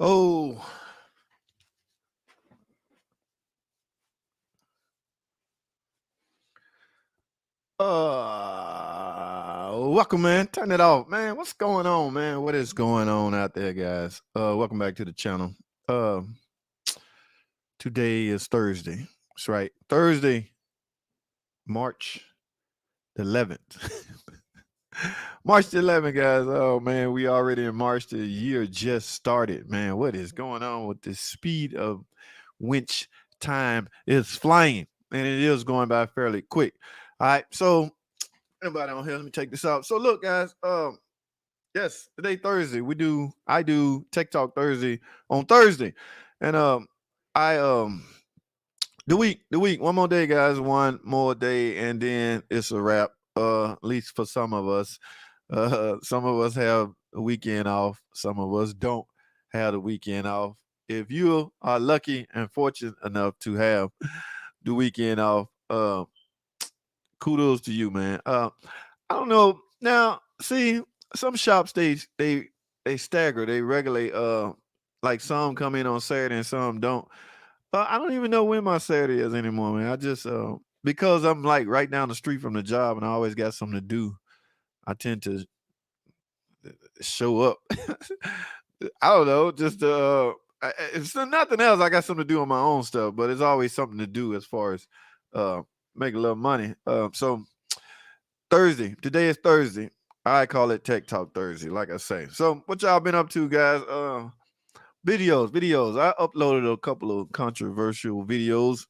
Oh, welcome, man. Turn it off, man. What's going on, man? What is going on out there, guys? Welcome back to the channel. Uh, Today is Thursday. That's right, Thursday, March the 11th. March the 11th, guys. Oh man, we already in March. The year just started, man. What is going on with the speed of which time is flying, and it is going by fairly quick. All right, so anybody on here? Let me take this out. So look, guys. Yes, today Thursday. I do Tech Talk Thursday on Thursday, and I the week, one more day, guys. One more day, and then it's a wrap. At least for some of us. Some of us have a weekend off. Some of us don't have the weekend off. If you are lucky and fortunate enough to have the weekend off, kudos to you, man. I don't know. Now, see, some shops they stagger, they regulate. Like some come in on Saturday and some don't. I don't even know when my Saturday is anymore, man. I just because I'm like right down the street from the job and I always got something to do. I tend to show up. I don't know, just if nothing else, I got something to do on my own stuff, but it's always something to do as far as uh make a little money. So Thursday. Today is Thursday. I call it Tech Talk Thursday, like I say. So, what y'all been up to, guys? Videos. I uploaded a couple of controversial videos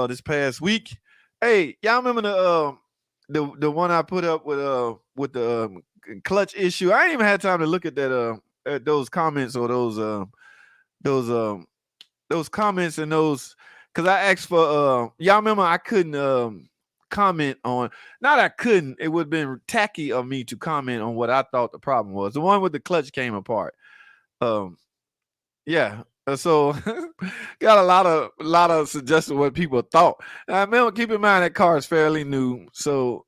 this past week. Hey, y'all remember the one I put up with the clutch issue? I ain't even had time to look at that at those comments or those those comments and those because I asked for y'all remember I couldn't comment on not I couldn't it would have been tacky of me to comment on what I thought the problem was. The one with the clutch came apart. Um yeah. So got a lot of suggestions what people thought. I remember keep in mind that car is fairly new, so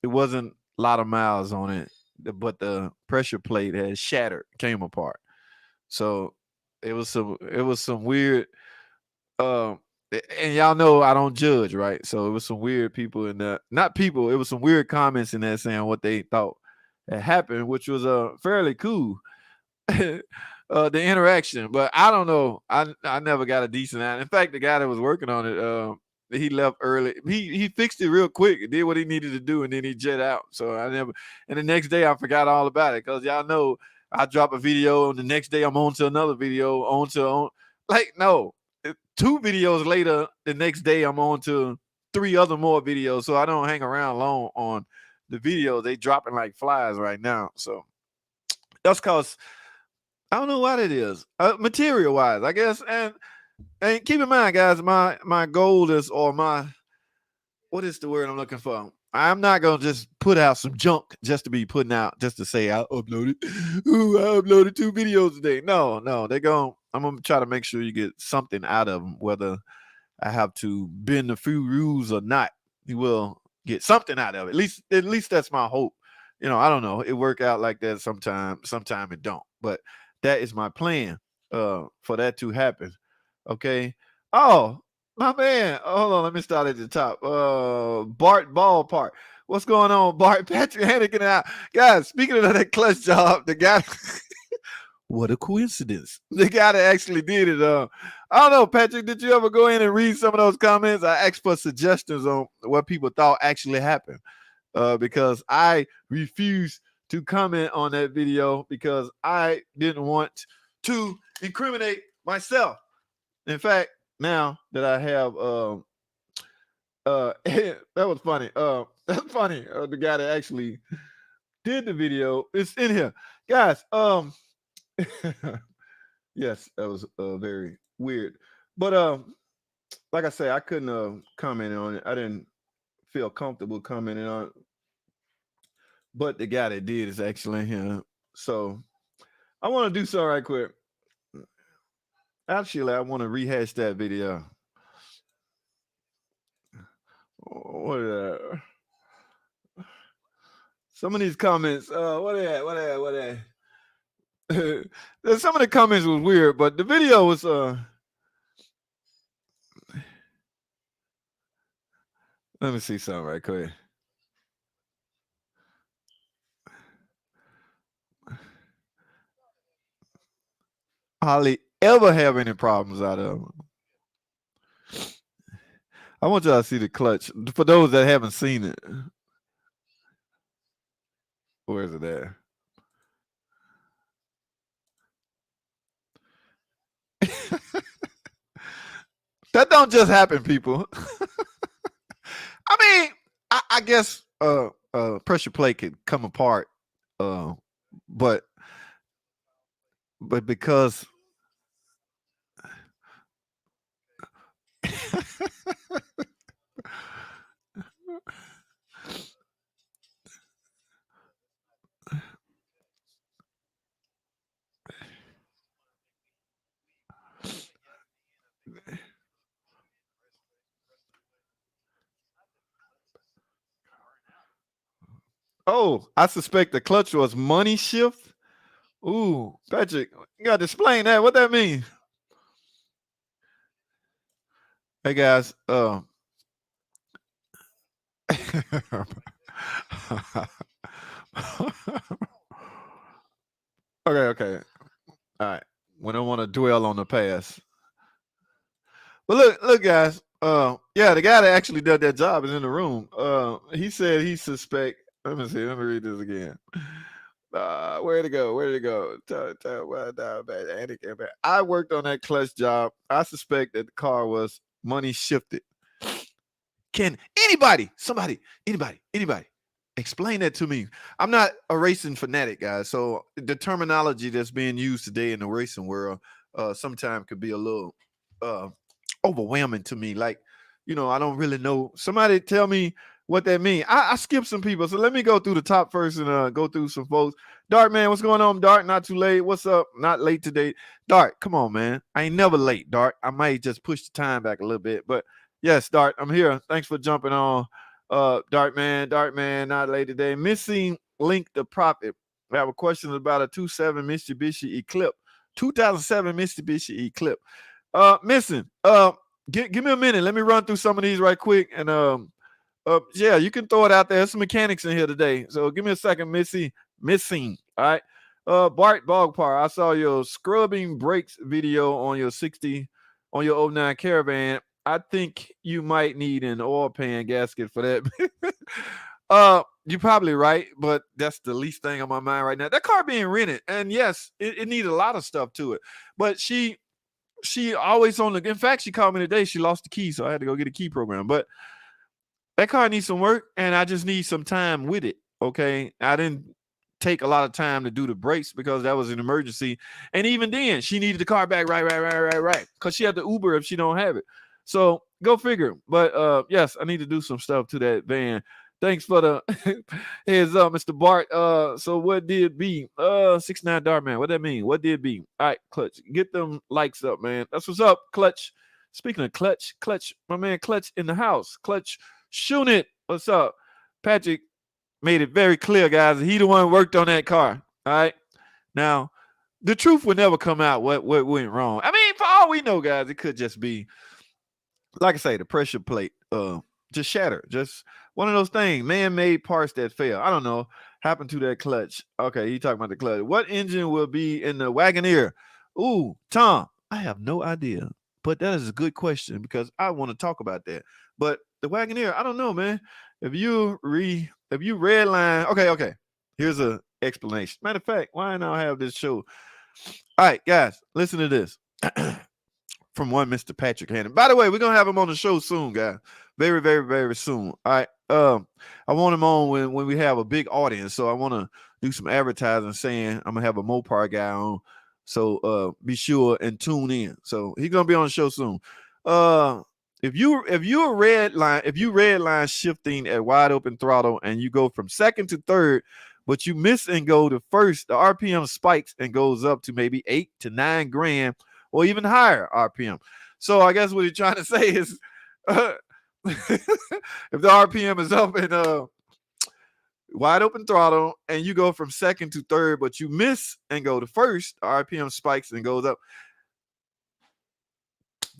it wasn't a lot of miles on it, but the pressure plate had shattered, came apart. So it was some weird um and y'all know I don't judge, right? So it was some weird people in that not people, it was some weird comments in there saying what they thought had happened, which was fairly cool. The interaction, but I don't know. I never got a decent answer. In fact, the guy that was working on it, he left early. He fixed it real quick, did what he needed to do, and then he jet out. So I never. And the next day I forgot all about it because y'all know I drop a video, and the next day I'm on to another video, like no, 2 videos later. The next day I'm on to 3 other more videos, so I don't hang around long on the videos. They dropping like flies right now. So that's cause I don't know what it is, material wise, I guess. And keep in mind, guys, my goal is or my what is the word I'm looking for? I'm not gonna just put out some junk just to be putting out just to say I uploaded. Ooh, I uploaded 2 videos today. No, no, they're going. I'm gonna try to make sure you get something out of them, whether I have to bend a few rules or not. You will get something out of it. At least that's my hope. I don't know. It work out like that sometime it don't. But that is my plan for that to happen. Okay. Oh, my man. Hold on, let me start at the top. Bart Ballpark. What's going on, Bart? Patrick Hannigan out. Guys, speaking of that clutch job, the guy what a coincidence. The guy that actually did it. I don't know, Patrick, did you ever go in and read some of those comments? I asked for suggestions on what people thought actually happened. Because I refused to comment on that video because I didn't want to incriminate myself. In fact, now that I have that was funny. That's funny. The guy that actually did the video is in here. Guys, yes, that was very weird. But like I say, I couldn't comment on it. I didn't feel comfortable commenting on it. But the guy that did is actually in here. So I want to do something right quick. Actually, I want to rehash that video. What some of these comments, what are they at? What are they at? What are they at? some of the comments was weird, but the video was let me see something right quick. Hardly ever have any problems out of them. I want y'all to see the clutch. For those that haven't seen it. Where is it at? That don't just happen, people. I mean, I guess pressure plate could come apart, uh, but because oh, I suspect the clutch was money shift. Ooh, Patrick, you got to explain that. What that mean? Hey guys, okay. All right. We don't want to dwell on the past. But look, guys. Yeah, the guy that actually did that job is in the room. He said he suspect. Let me see. Let me read this again. Where'd it go? Where'd it go? I worked on that clutch job. I suspect that the car was money shifted. Can anybody explain that to me? I'm not a racing fanatic, guys. So the terminology that's being used today in the racing world sometimes could be a little overwhelming to me. Like, I don't really know. Somebody tell me what that means. I skipped some people, so let me go through the top first and go through some folks. Dart, man, what's going on? Dart, not too late. What's up? Not late today. Dart, come on, man. I ain't never late, Dart. I might just push the time back a little bit, but yes, Dart, I'm here. Thanks for jumping on. Dart, man, not late today. Missing Link the Prophet. I have a question about a 27 Mitsubishi Eclipse. 2007 Mitsubishi Eclipse. Missing. Give me a minute. Let me run through some of these right quick. And yeah, you can throw it out there. There's some mechanics in here today. So give me a second, Missing. All right. Bart Bogpar, I saw your scrubbing brakes video on your 09 Caravan. I think you might need an oil pan gasket for that. You're probably right, but that's the least thing on my mind right now. That car being rented, and yes, it needed a lot of stuff to it. But she always on the. In fact, she called me today. She lost the key, so I had to go get a key program. But that car needs some work, and I just need some time with it. Okay, I didn't take a lot of time to do the brakes because that was an emergency, and even then, she needed the car back right, because she had to Uber if she don't have it. So go figure. But yes, I need to do some stuff to that van. Thanks for the heads up, Mr. Bart. So what did B? 69 Dart Man. What that mean? What did B? All right, Clutch. Get them likes up, man. That's what's up, Clutch. Speaking of Clutch, my man Clutch in the house. Clutch, shoot it. What's up? Patrick made it very clear, guys. He the one who worked on that car. All right. Now, the truth will never come out what went wrong. I mean, for all we know, guys, it could just be, like I say, the pressure plate just shattered. Just one of those things, man-made parts that fail. I don't know. Happened to that clutch. Okay, you talking about the clutch. What engine will be in the Wagoneer? Ooh, Tom, I have no idea. But that is a good question because I want to talk about that. But the Wagoneer, I don't know, man. If you redline, okay. Here's a explanation. Matter of fact, why not have this show? All right, guys, listen to this. From one Mr. Patrick Hannon. By the way, we're gonna have him on the show soon, guys. Very, very, very soon. All right. I want him on when we have a big audience. So I want to do some advertising saying I'm gonna have a Mopar guy on. So be sure and tune in. So he's gonna be on the show soon. If you redline shifting at wide open throttle and you go from second to third, but you miss and go to first, the RPM spikes and goes up to maybe 8 to 9 grand or even higher RPM. So I guess what he's trying to say is if the RPM is up and wide open throttle, and you go from second to third, but you miss and go to first, RPM spikes and goes up.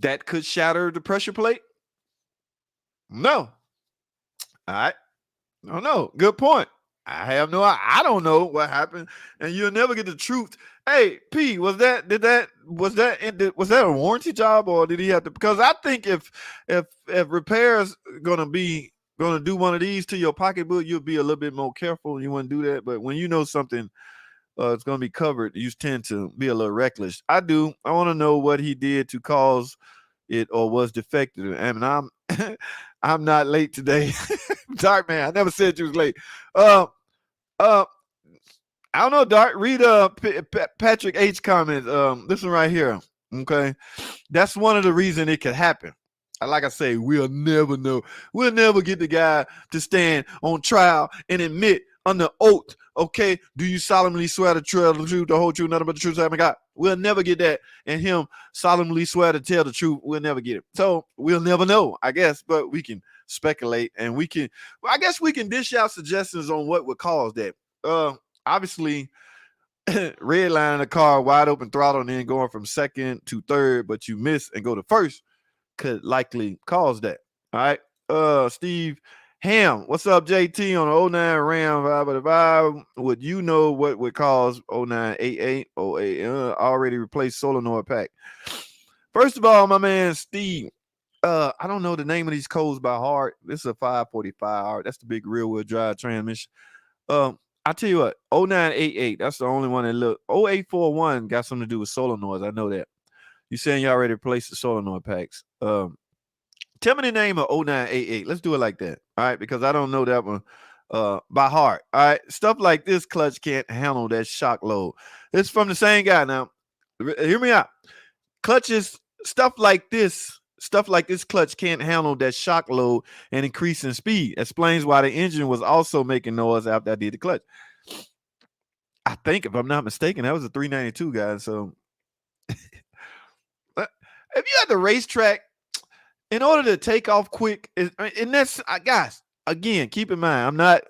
That could shatter the pressure plate? No. All right. No, no. Good point. I don't know what happened, and you'll never get the truth. Hey, P, was that a warranty job, or did he have to? Because I think if repairs gonna do one of these to your pocketbook, you'll be a little bit more careful. You wouldn't do that, but when you know something it's gonna be covered, you tend to be a little reckless. I do. I want to know what he did to cause it or was defective. I mean, I'm not late today. Dark man, I never said you was late. Uh, uh, I don't know, Dark. Read Patrick H comments. This one right here. Okay, that's one of the reasons it could happen. Like I say, we'll never know. We'll never get the guy to stand on trial and admit under oath. Okay, do you solemnly swear to tell the truth, the whole truth, nothing but the truth, so help me God? We'll never get that. And him solemnly swear to tell the truth, we'll never get it. So we'll never know, I guess, but we can speculate, and I guess we can dish out suggestions on what would cause that. Obviously, redlining a car, wide open throttle, and then going from second to third, but you miss and go to first could likely cause that. All right. Steve Ham, what's up, JT, on the 09 Ram 555? Would you know what would cause 0988 08 already replaced solenoid pack? First of all, my man Steve, I don't know the name of these codes by heart. This is a 545R. That's the big rear wheel drive transmission. I tell you what, 0988, that's the only one that look. 0841 got something to do with solenoids. I know that. You saying you already replaced the solenoid packs. Tell me the name of 0988. Let's do it like that. All right, because I don't know that one by heart. All right. Stuff like this clutch can't handle that shock load. It's from the same guy. Now, hear me out. Clutches, stuff like this clutch can't handle that shock load and increase in speed. Explains why the engine was also making noise after I did the clutch. I think, if I'm not mistaken, that was a 392, guys. So if you at the racetrack, in order to take off quick, and that's, guys, again, keep in mind, I'm not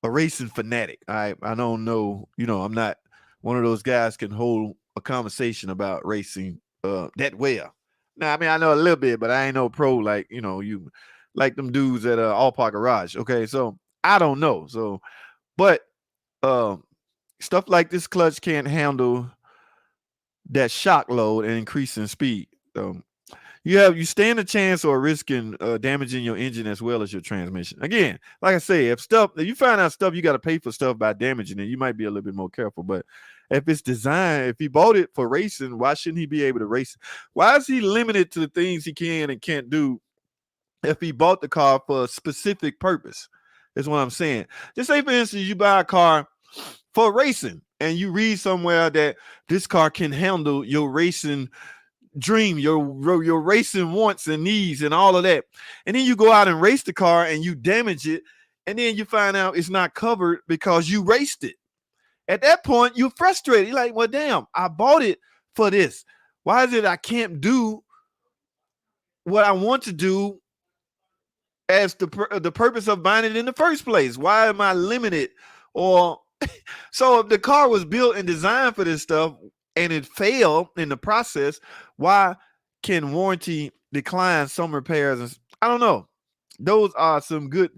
a racing fanatic. I don't know, I'm not one of those guys can hold a conversation about racing that well. Now, I mean, I know a little bit, but I ain't no pro like, you like them dudes at All Park Garage. Okay, so I don't know. So, but stuff like this clutch can't handle that shock load and increase in speed. You stand a chance or risking damaging your engine as well as your transmission. Again, like I say, if you find out stuff, you got to pay for stuff by damaging it. You might be a little bit more careful. But if it's designed, if he bought it for racing, why shouldn't he be able to race? Why is he limited to the things he can and can't do if he bought the car for a specific purpose? That's what I'm saying. Just say, for instance, you buy a car for racing and you read somewhere that this car can handle your racing dream, your racing wants and needs and all of that. And then you go out and race the car and you damage it. And then you find out it's not covered because you raced it. At that point, you're frustrated. You're like, well, damn, I bought it for this. Why is it I can't do what I want to do as the purpose of buying it in the first place? Why am I limited? Or so if the car was built and designed for this stuff and it failed in the process, why can warranty decline some repairs? I don't know. Those are some good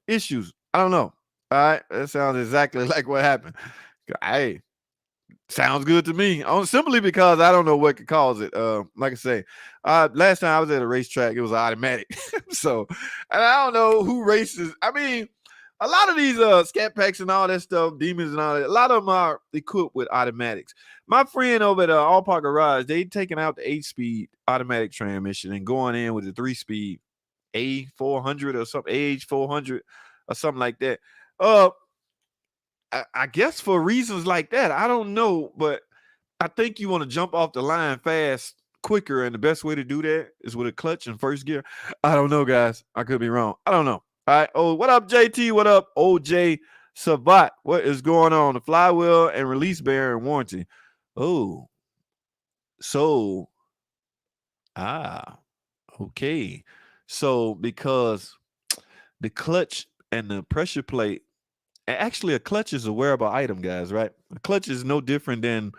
issues. I don't know. All right. That sounds exactly like what happened. Hey, sounds good to me. Simply because I don't know what could cause it. Like I say, last time I was at a racetrack, it was automatic. So, and I don't know who races. I mean, a lot of these scat packs and all that stuff, demons and all that, a lot of them are equipped with automatics. My friend over at All Park Garage, they taking out the 8-speed automatic transmission and going in with the 3-speed A400 or something, AH400 or something like that. I guess for reasons like that, I don't know, but I think you want to jump off the line fast, quicker, and the best way to do that is with a clutch in first gear. I don't know, guys. I could be wrong. I don't know. All right. Oh, what up, JT? What up, OJ Savat? What is going on? The flywheel and release bearing warranty. Oh, so okay. So because the clutch and the pressure plate. Actually, a clutch is a wearable item, guys, right? A clutch is no different than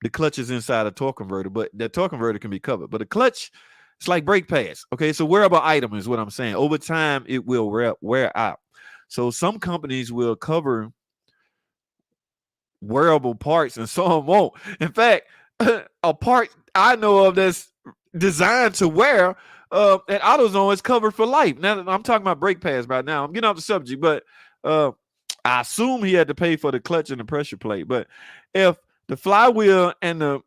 the clutch is inside a torque converter, but that torque converter can be covered. But a clutch, it's like brake pads. Okay, it's a wearable item, is what I'm saying. Over time, it will wear out. So some companies will cover wearable parts and some won't. In fact, a part I know of that's designed to wear at AutoZone is covered for life. Now I'm talking about brake pads right now. I'm getting off the subject, but I assume he had to pay for the clutch and the pressure plate. But if the flywheel and the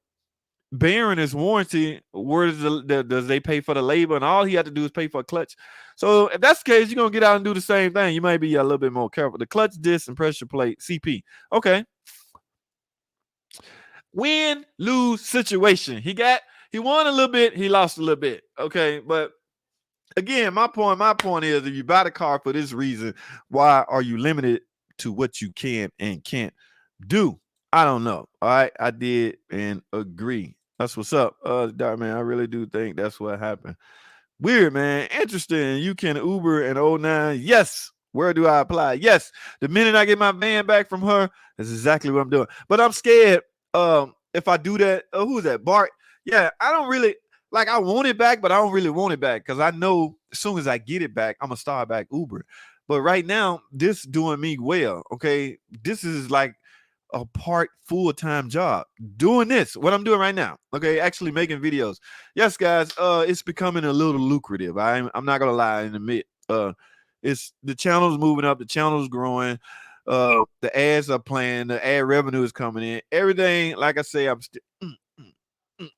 bearing is warranty, where does they pay for the labor? And all he had to do is pay for a clutch. So if that's the case, you're gonna get out and do the same thing. You might be a little bit more careful. The clutch, disc, and pressure plate, CP. Okay. Win lose situation. He won a little bit, he lost a little bit. Okay, but again, my point is, if you buy the car for this reason, why are you limited to what you can and can't do? I don't know. All right, I did and agree. That's what's up. Dark man, I really do think that's what happened. Weird, man. Interesting. You can Uber an 09. Yes. Where do I apply? Yes. The minute I get my van back from her, that's exactly what I'm doing. But I'm scared. If I do that, who's that? Bart. Yeah, I don't really like. I want it back, but I don't really want it back because I know as soon as I get it back, I'm gonna start back Uber. But right now, this doing me well. Okay, this is like a part full-time job doing this, what I'm doing right now. Okay, actually making videos. Yes, guys, it's becoming a little lucrative. I'm not gonna lie and admit. It's the channel's moving up, the channel's growing, the ads are playing, the ad revenue is coming in. Everything, like I say, I'm still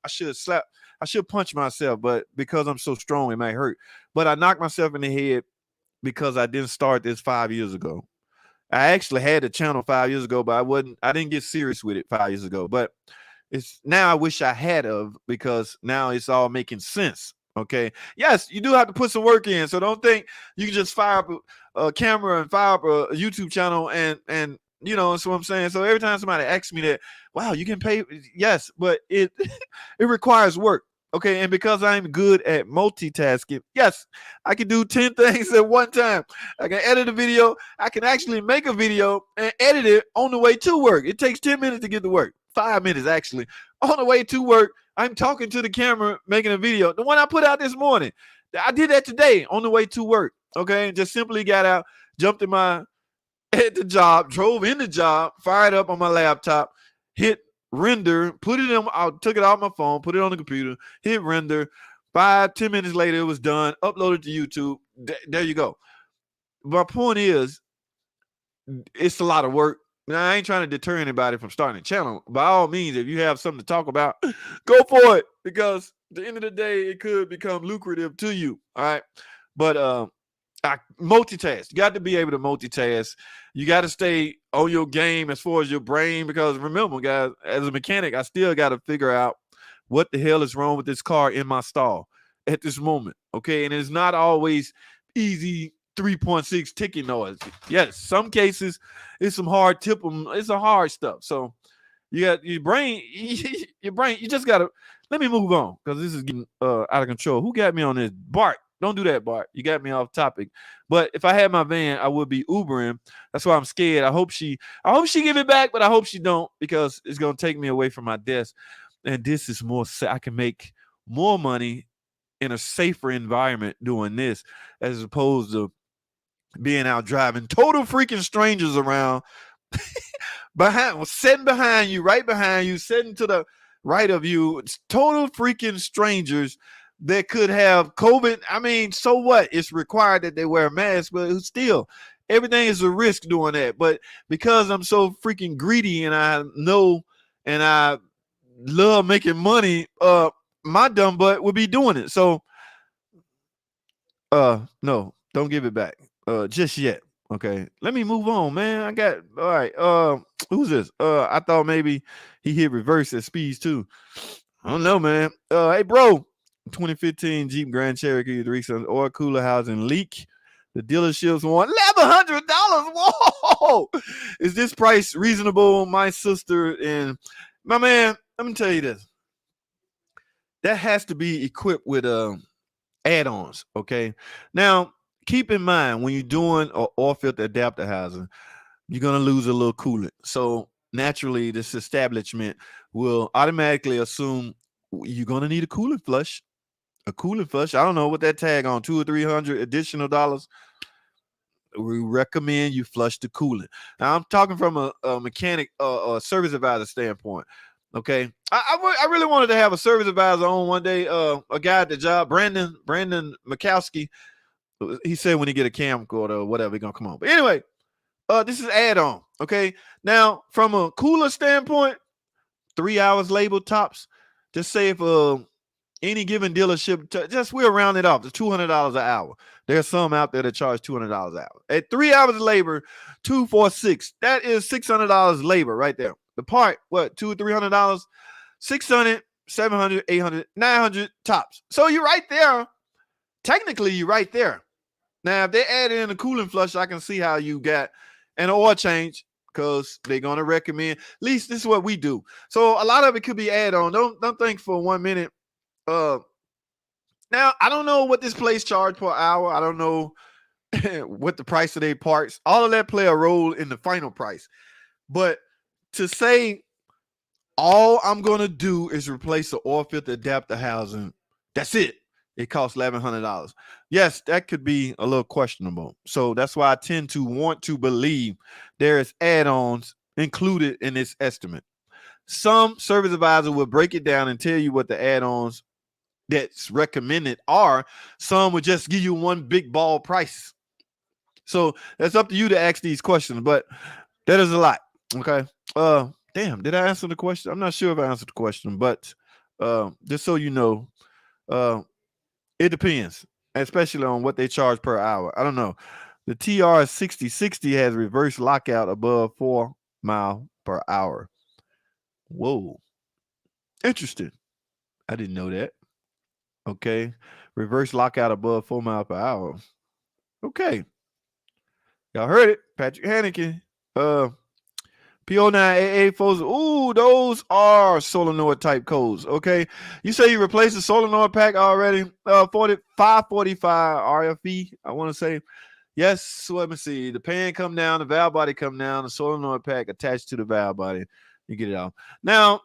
I should punch myself, but because I'm so strong, it might hurt. But I knocked myself in the head because I didn't start this 5 years ago. I actually had a channel 5 years ago, but I didn't get serious with it 5 years ago. But it's now I wish I had of, because now it's all making sense. Okay. Yes, you do have to put some work in. So don't think you can just fire up a camera and fire up a YouTube channel and you know, that's what I'm saying. So every time somebody asks me that, wow, you can pay. Yes, but it it requires work. Okay, and because I'm good at multitasking, yes, I can do 10 things at one time. I can edit a video. I can actually make a video and edit it on the way to work. It takes 10 minutes to get to work. 5 minutes, actually. On the way to work, I'm talking to the camera, making a video. The one I put out this morning, I did that today on the way to work. Okay, just simply got out, jumped in at the job, drove in the job, fired up on my laptop, hit render, put it in, I took it off my phone, put it on the computer, hit render. 5-10 minutes later, it was done, uploaded to YouTube. There you go. My point is, it's a lot of work. Now, I ain't trying to deter anybody from starting a channel. By all means, if you have something to talk about, go for it, because at the end of the day, it could become lucrative to you. All right. But I multitask. You got to be able to multitask. You got to stay on your game as far as your brain, because remember, guys, as a mechanic, I still got to figure out what the hell is wrong with this car in my stall at this moment. Okay. And it's not always easy 3.6 ticking noise. Yes, some cases it's some hard it's a hard stuff. So you got your brain, you just gotta let me move on, because this is getting out of control. Who got me on this? Bart. Don't do that, Bart. You got me off topic. But if I had my van, I would be Ubering. That's why I'm scared. I hope she give it back, but I hope she don't, because it's gonna take me away from my desk. And this is more, I can make more money in a safer environment doing this, as opposed to being out driving total freaking strangers around sitting behind you, right behind you, sitting to the right of you. It's total freaking strangers that could have COVID. I mean, so what? It's required that they wear a mask, but still, everything is a risk doing that. But because I'm so freaking greedy and I know and I love making money, my dumb butt would be doing it. So no, don't give it back just yet. Okay, let me move on, man. I got all right. Who's this? I thought maybe he hit reverse at speeds too. I don't know, man. Hey, bro, 2015 Jeep Grand Cherokee 3 oil cooler housing leak. The dealerships want $1,100. Whoa! Is this price reasonable? My sister and my man, let me tell you this. That has to be equipped with add-ons. Okay. Now, keep in mind when you're doing an oil filter adapter housing, you're gonna lose a little coolant. So naturally, this establishment will automatically assume you're gonna need a coolant flush. A coolant flush. I don't know what that tag on, 200 or 300 additional dollars. We recommend you flush the coolant. Now I'm talking from a mechanic, service advisor standpoint. Okay, I really wanted to have a service advisor on one day. A guy at the job, Brandon Mikowski. He said when he get a camcorder or whatever, he gonna come on. But anyway, this is add-on. Okay, now from a cooler standpoint, 3 hours label tops. Just say if any given dealership, just we'll round it off to $200 an hour. There's some out there that charge $200 an hour. At 3 hours of labor, 246. That is $600 labor right there. The part, what, $200 or $300? 600, 700, 800, 900 tops. So you're right there. Technically, you're right there. Now, if they add in a coolant flush, I can see how you got an oil change because they're going to recommend. At least this is what we do. So a lot of it could be add-on. Don't think for 1 minute. Now, I don't know what this place charge per hour. I don't know what the price of their parts. All of that play a role in the final price. But to say all I'm going to do is replace the oil filter adapter housing, that's it. It costs $1,100. Yes, that could be a little questionable. So that's why I tend to want to believe there is add-ons included in this estimate. Some service advisor will break it down and tell you what the add-ons that's recommended are. Some would just give you one big ball price. So that's up to you to ask these questions, but that is a lot. Okay. Damn, did I answer the question? I'm not sure if I answered the question, but just so you know, it depends, especially on what they charge per hour. I don't know. The TR 6060 has reverse lockout above 4 miles per hour. Whoa. Interesting. I didn't know that. Okay. Reverse lockout above 4 miles per hour. Okay. Y'all heard it. Patrick Hannikin. P09AA folks. Ooh, those are solenoid type codes. Okay. You say you replaced the solenoid pack already. 545 RFE, I want to say. Yes. So let me see. The pan come down, the valve body come down, the solenoid pack attached to the valve body. You get it off. Now,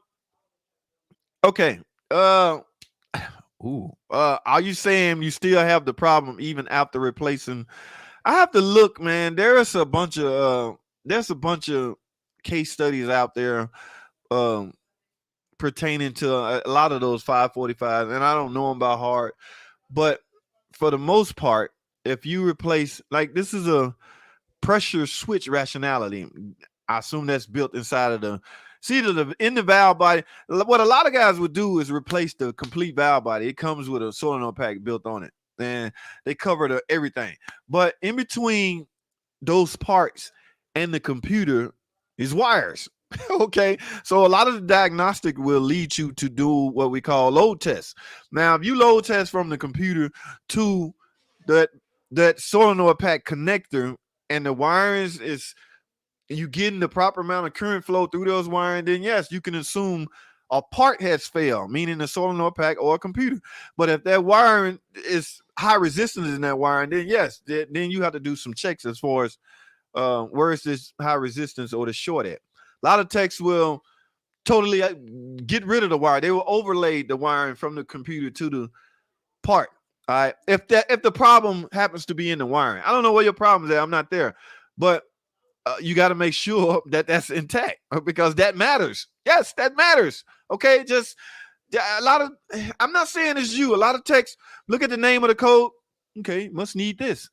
okay. Are you saying you still have the problem even after replacing? I have to look, man. There's a bunch of case studies out there pertaining to a lot of those 545s, and I don't know them by heart, but for the most part, if you replace, like, this is a pressure switch rationality. I assume that's built inside of the in the valve body. What a lot of guys would do is replace the complete valve body. It comes with a solenoid pack built on it, and they cover everything. But in between those parts and the computer is wires. Okay, so a lot of the diagnostic will lead you to do what we call load tests. Now, if you load test from the computer to that solenoid pack connector, and the wiring is you getting the proper amount of current flow through those wiring, then yes, you can assume a part has failed, meaning the solenoid pack or a computer. But if that wiring is high resistance in that wiring, then yes, then you have to do some checks as far as where is this high resistance or the short at. A lot of techs will totally get rid of the wire. They will overlay the wiring from the computer to the part. All right. If the problem happens to be in the wiring, I don't know where your problem is at. I'm not there, but you got to make sure that that's intact because that matters. Yes, that matters. Okay. Just I'm not saying it's you. A lot of techs look at the name of the code. Okay. Must need this,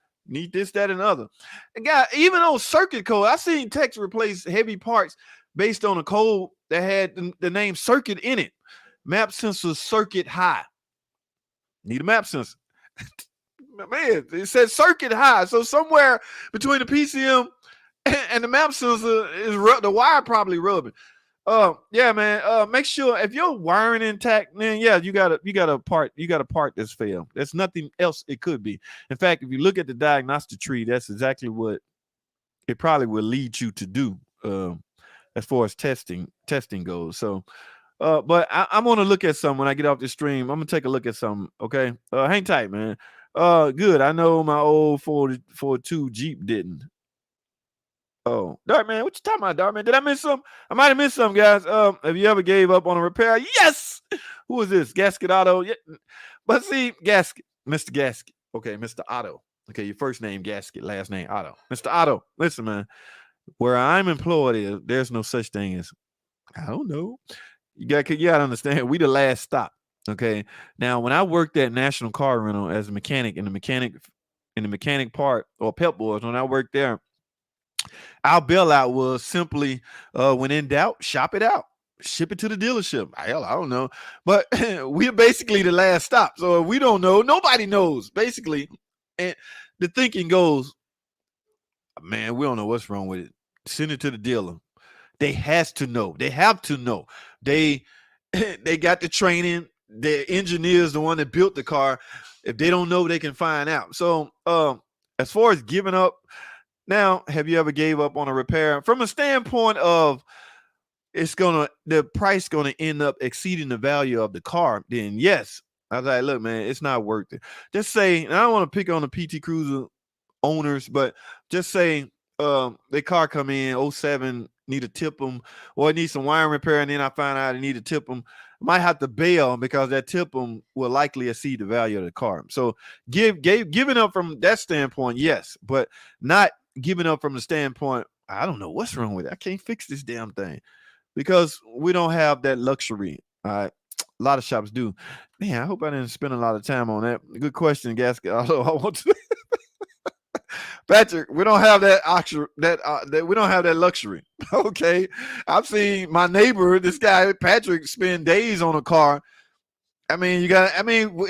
that, and other. And guys, even on circuit code, I seen techs replace heavy parts based on a code that had the name circuit in it. Map sensor circuit high. Need a map sensor. Man, it says circuit high. So somewhere between the PCM and the map sensor is the wire probably rubbing. Yeah, man. Make sure if you're wiring intact, then yeah, you got a part that's failed. There's nothing else it could be. In fact, if you look at the diagnostic tree, that's exactly what it probably will lead you to do as far as testing goes. So but I'm gonna look at some when I get off the stream. I'm gonna take a look at some. Okay. Hang tight, man. Good. I know my old 42 Jeep didn't. Oh, Dark Man, what you talking about, Dark Man? Did I miss some? I might have missed some, guys. Have you ever gave up on a repair? Yes. Who is this? Gasket Auto. Yeah. But see, Gasket, Mr. Gasket. Okay, Mr. Otto. Okay, your first name Gasket, last name Otto. Mr. Otto, listen, man. Where I'm employed, there's no such thing as I don't know. You gotta understand. We the last stop. Okay. Now, when I worked at National Car Rental as a mechanic in the mechanic part or Pep Boys, when I worked there, our bailout was simply when in doubt, shop it out. Ship it to the dealership. Hell, I don't know. But we're basically the last stop. So if we don't know, nobody knows, basically. And the thinking goes, man, we don't know what's wrong with it. Send it to the dealer. They has to know. They have to know. They they got the training. The engineer's the one that built the car. If they don't know, they can find out. So as far as giving up, now, have you ever gave up on a repair? From a standpoint of the price gonna end up exceeding the value of the car, then yes. I was like, look, man, it's not worth it. Just say, and I don't want to pick on the PT Cruiser owners, but just say their car come in 07, need to tip them, or it needs some wiring repair, and then I find out I need to tip them. I might have to bail because that tip them will likely exceed the value of the car. So giving up from that standpoint, yes, but not giving up from the standpoint, I don't know what's wrong with it. I can't fix this damn thing because we don't have that luxury. All right. A lot of shops do. Man, I hope I didn't spend a lot of time on that. Good question, Gasket. Although I want to Patrick, we don't have that we don't have that luxury. Okay. I've seen my neighbor, this guy, Patrick, spend days on a car. I mean,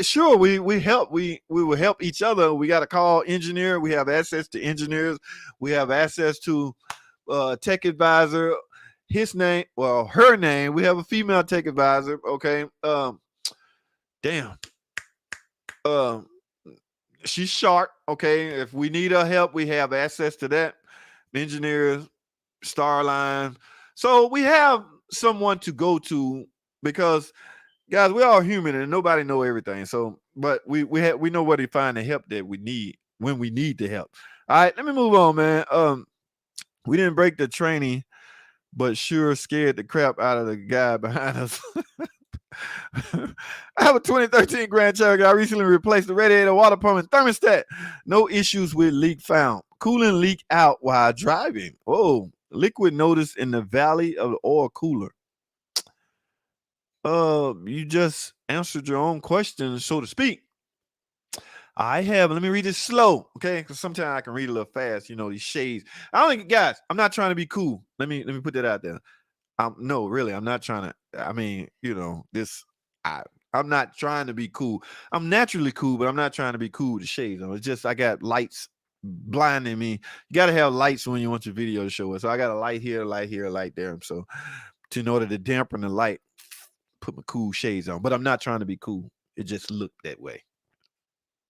sure, we help. We will help each other. We got to call engineer. We have access to engineers. We have access to tech advisor. His name, well, her name. We have a female tech advisor. Okay. Damn. She's sharp. Okay. If we need her help, we have access to that. Engineers, Starline. So we have someone to go to because, guys, we're all human and nobody know everything. So, but we know where to find the help that we need when we need the help. All right, let me move on, man. We didn't break the training, but sure scared the crap out of the guy behind us. I have a 2013 Grand Cherokee. I recently replaced the radiator, water pump, and thermostat. No issues with leak found. Coolant leak out while driving. Oh, liquid notice in the valley of the oil cooler. You just answered your own question, so to speak. Let me read this slow, okay? Because sometimes I can read a little fast, these shades. I don't think, guys, I'm not trying to be cool. Let me put that out there. No, really, I'm not trying to. I'm not trying to be cool. I'm naturally cool, but I'm not trying to be cool with the shades. It's just I got lights blinding me. You got to have lights when you want your video to show it. So I got a light here, a light there. So in order to dampen the light, put my cool shades on. But I'm not trying to be cool. It just looked that way.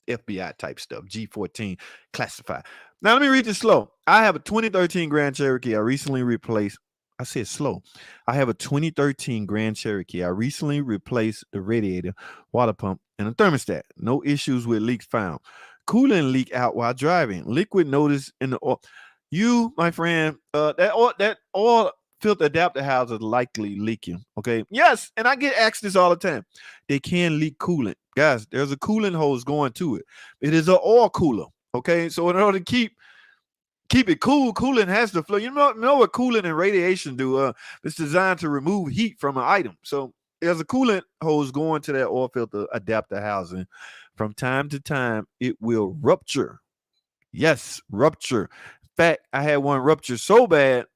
FBI type stuff, G14 classified. Now let me read this slow. I have a 2013 Grand Cherokee. I recently replaced. I said slow. I have a 2013 Grand Cherokee. I recently replaced the radiator, water pump, and a thermostat. No issues with leaks found. Coolant leak out while driving. Liquid notice in the oil. You, my friend, that oil filter adapter house is likely leaking. Okay. Yes, and I get asked this all the time. They can leak coolant. Guys, there's a coolant hose going to it. It is an oil cooler. Okay. So in order to keep it cool, coolant has to flow. You know what coolant and radiation do? It's designed to remove heat from an item. So there's a coolant hose going to that oil filter adapter housing. From time to time, it will rupture. Yes, rupture. In fact, I had one rupture so bad.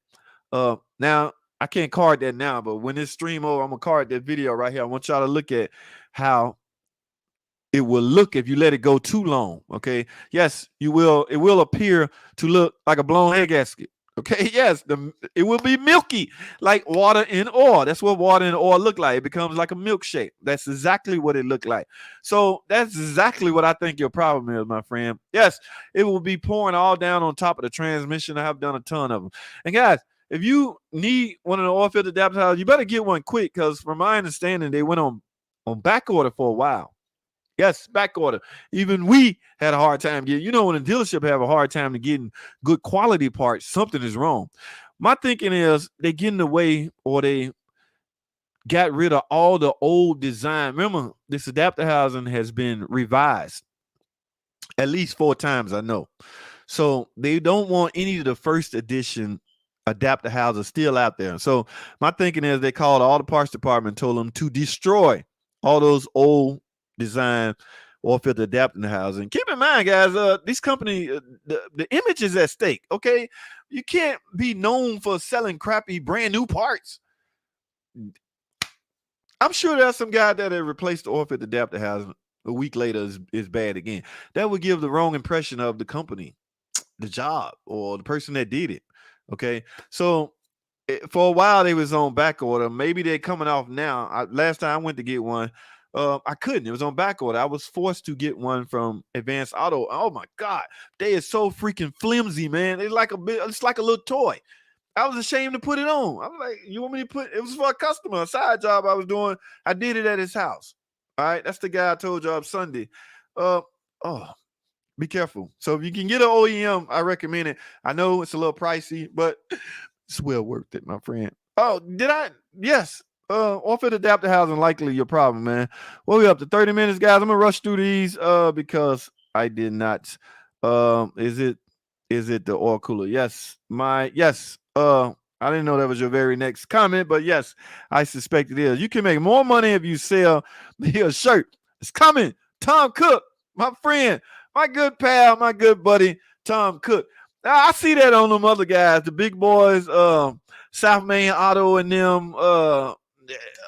Now I can't card that now, but when this stream over, I'm gonna card that video right here. I want y'all to look at how it will look if you let it go too long. Okay. Yes, you will. It will appear to look like a blown head gasket. Okay. Yes, it will be milky, like water in oil. That's what water in oil look like. It becomes like a milkshake. That's exactly what it looked like. So that's exactly what I think your problem is, my friend. Yes, it will be pouring all down on top of the transmission. I have done a ton of them. And guys, if you need one of the oil filter adapters, you better get one quick because from my understanding, they went on back order for a while. Yes, back order. Even we had a hard time getting, when a dealership have a hard time to getting good quality parts, something is wrong. My thinking is they getting away, or they got rid of all the old design. Remember, this adapter housing has been revised at least 4 times, I know. So they don't want any of the first edition adapter houses still out there. So my thinking is they called all the parts department, told them to destroy all those old design oil filter adapter housing. Keep in mind, guys, this company, the image is at stake. Okay, you can't be known for selling crappy brand new parts. I'm sure there's some guy that had replaced the oil filter adapter housing a week later is bad again. That would give the wrong impression of the company, the job, or the person that did it. Okay, so for a while they was on back order. Maybe they're coming off now. Last time I went to get one, I couldn't. It was on back order. I was forced to get one from Advanced Auto. Oh my God, they are so freaking flimsy, man. It's like it's like a little toy. I was ashamed to put it on. I was like, you want me to put it was for a customer, a side job I was doing. I did it at his house. All right, that's the guy I told you on Sunday. Oh, be careful. So if you can get an OEM, I recommend it. I know it's a little pricey, but it's well worth it, my friend. Oh, did I? Yes. Off-fit adapter housing likely your problem, man. Well, we up to 30 minutes, guys. I'm gonna rush through these because I did not. Is it the oil cooler? Yes. Yes. I didn't know that was your very next comment, but yes, I suspect it is. You can make more money if you sell me a shirt. It's coming. Tom Cook, my friend, my good pal, my good buddy, Tom Cook. Now, I see that on them other guys, the big boys, South Main Auto and them.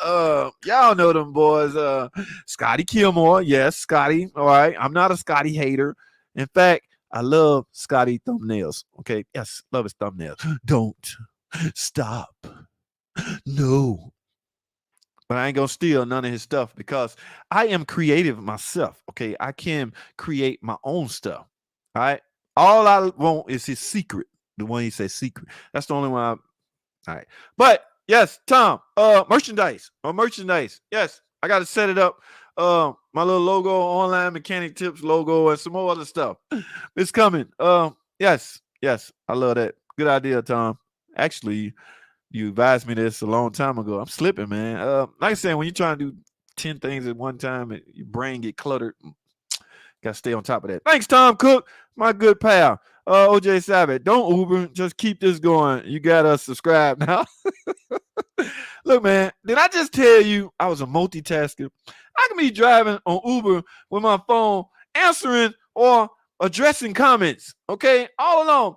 Y'all know them boys. Scotty Kilmore. Yes, Scotty. All right. I'm not a Scotty hater. In fact, I love Scotty thumbnails. Okay. Yes, love his thumbnails. Don't stop. No. But I ain't gonna steal none of his stuff because I am creative myself. Okay. I can create my own stuff. All right. All I want is his secret. The one he says secret. That's the only one. All right. But yes, Tom, merchandise. Yes, I got to set it up. My little logo, online mechanic tips logo, and some more other stuff. It's coming. Yes, I love that. Good idea, Tom. Actually, you advised me this a long time ago. I'm slipping, man. Like I said, when you're trying to do 10 things at one time, your brain get cluttered. Got to stay on top of that. Thanks, Tom Cook, my good pal. OJ Savage, don't Uber. Just keep this going. You got to subscribe now. Look, man, did I just tell you I was a multitasker? I can be driving on Uber with my phone, answering or addressing comments, okay, all along.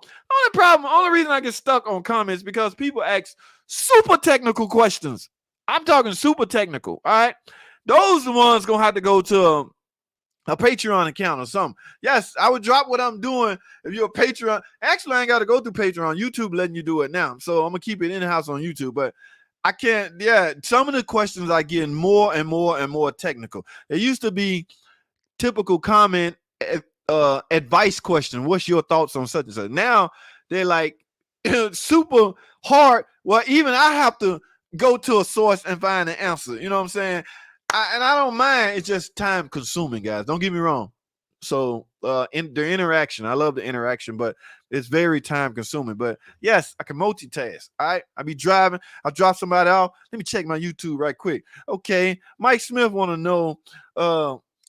Only reason I get stuck on comments because people ask super technical questions. I'm talking super technical, all right? Those are the ones going to have to go to a Patreon account or something. Yes, I would drop what I'm doing if you're a Patreon. Actually, I ain't got to go through Patreon. YouTube letting you do it now. So I'm going to keep it in-house on YouTube. But I can't, some of the questions I get more and more and more technical. It used to be typical comment, advice question. What's your thoughts on such and such? Now they're like super hard. Well, even I have to go to a source and find an answer. You know what I'm saying? And I don't mind. It's just time consuming, guys. Don't get me wrong. So in the interaction, I love the interaction, but it's very time consuming. But yes, I can multitask. All right. I be driving. I drop somebody off. Let me check my YouTube right quick. Okay. Mike Smith want to know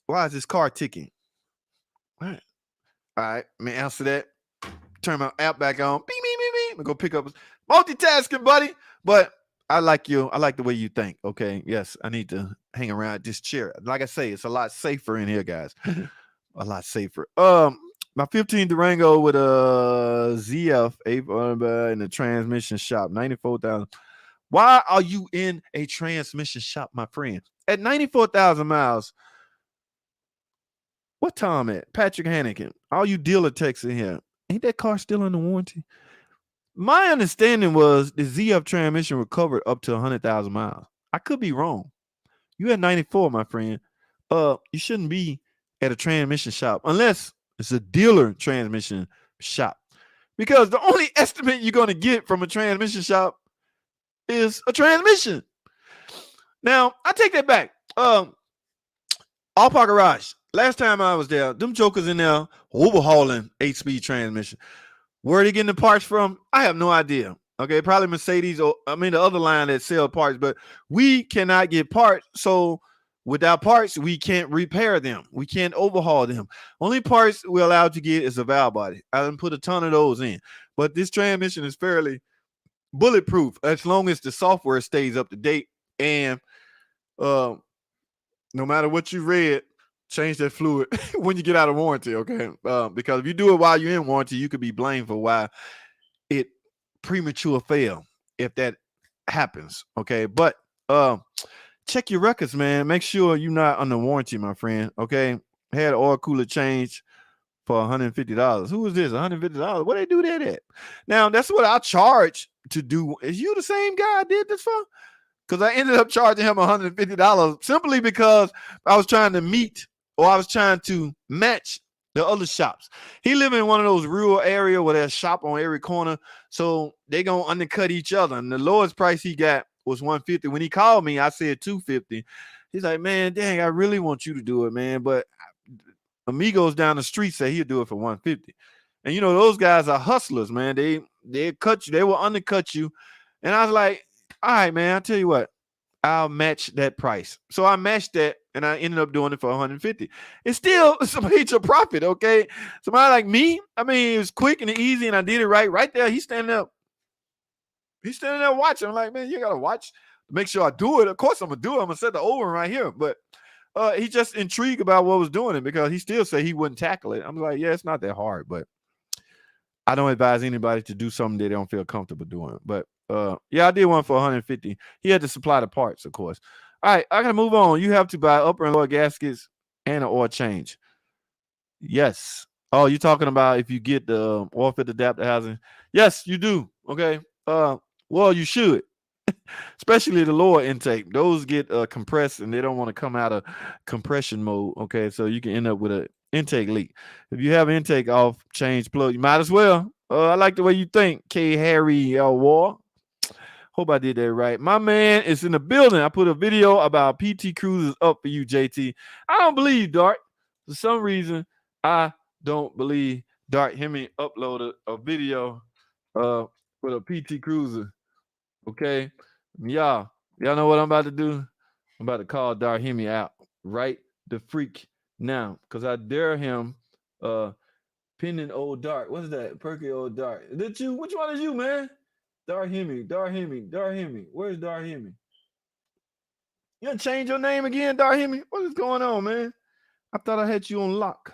why is this car ticking? All right. Let me answer that. Turn my app back on. Beep, beep, beep, beep. I'm gonna go pick up multitasking, buddy. But I like you. I like the way you think. Okay. Yes, I need to hang around this chair. Like I say, it's a lot safer in here, guys. A lot safer. My 15 Durango with a ZF 800 in the transmission shop, 94,000. Why are you in a transmission shop, my friend? At 94,000 miles. What Tom at? Patrick Hannigan. All you dealer techs in here. Ain't that car still under warranty? My understanding was the ZF transmission recovered up to 100,000 miles. I could be wrong. You at 94, my friend. You shouldn't be at a transmission shop unless it's a dealer transmission shop. Because the only estimate you're going to get from a transmission shop is a transmission. Now, I take that back. All Park Garage. Last time I was there, them jokers in there overhauling 8-speed transmission. Where are they getting the parts from? I have no idea. Okay, probably Mercedes or the other line that sell parts, but we cannot get parts. So without parts, we can't repair them. We can't overhaul them. Only parts we're allowed to get is a valve body. I done put a ton of those in. But this transmission is fairly bulletproof as long as the software stays up to date. And uh, no matter what you read, change that fluid when you get out of warranty, okay? Because if you do it while you're in warranty, you could be blamed for why it premature fail if that happens, okay? But check your records, man. Make sure you're not under warranty, my friend, okay? Had an oil cooler change for $150. Who is this? $150? What they do that at? Now, that's what I charge to do. Is you the same guy I did this for? Because I ended up charging him $150 simply because I was trying to meet or I was trying to match the other shops. He live in one of those rural area where there's a shop on every corner, so they gonna undercut each other. And the lowest price he got was $150. When he called me, I said $250. He's like, man, dang, I really want you to do it, man, but amigos down the street say he'll do it for $150. And you know those guys are hustlers, man. They cut you, they will undercut you. And I was like, all right, man, I'll tell you what, I'll match that price. So I matched that and I ended up doing it for $150. It's still some major profit, okay? Somebody like me, it was quick and easy and I did it right there. He's standing up. He's standing there watching. I'm like, man, you gotta watch to make sure I do it. Of course I'm gonna do it. I'm gonna set the over right here. But he just intrigued about what was doing it because he still said he wouldn't tackle it. I'm like, yeah, it's not that hard, but I don't advise anybody to do something they don't feel comfortable doing. But yeah, I did one for $150. He had to supply the parts, of course. All right, I gotta move on. You have to buy upper and lower gaskets and an oil change. Yes. Oh, you're talking about if you get the oil filter adapter housing? Yes, you do. Okay. Well, you should, especially the lower intake. Those get compressed and they don't want to come out of compression mode. Okay, so you can end up with an intake leak. If you have intake off, change plug, you might as well. I like the way you think, K. Harry L. War. Hope I did that right. My man is in the building. I put a video about PT Cruises up for you, JT. I don't believe Dart. For some reason, I don't believe Dart Hemi uploaded a video with a PT Cruiser. Okay. Y'all know what I'm about to do? I'm about to call Dart Hemi out right the freak now. Because I dare him pinning old Dart. What's that? Perky old Dart. Is it you? Which one is you, man? Dart Hemi. Where's Dart Hemi? You gonna change your name again, Dart Hemi? What is going on, man? I thought I had you on lock.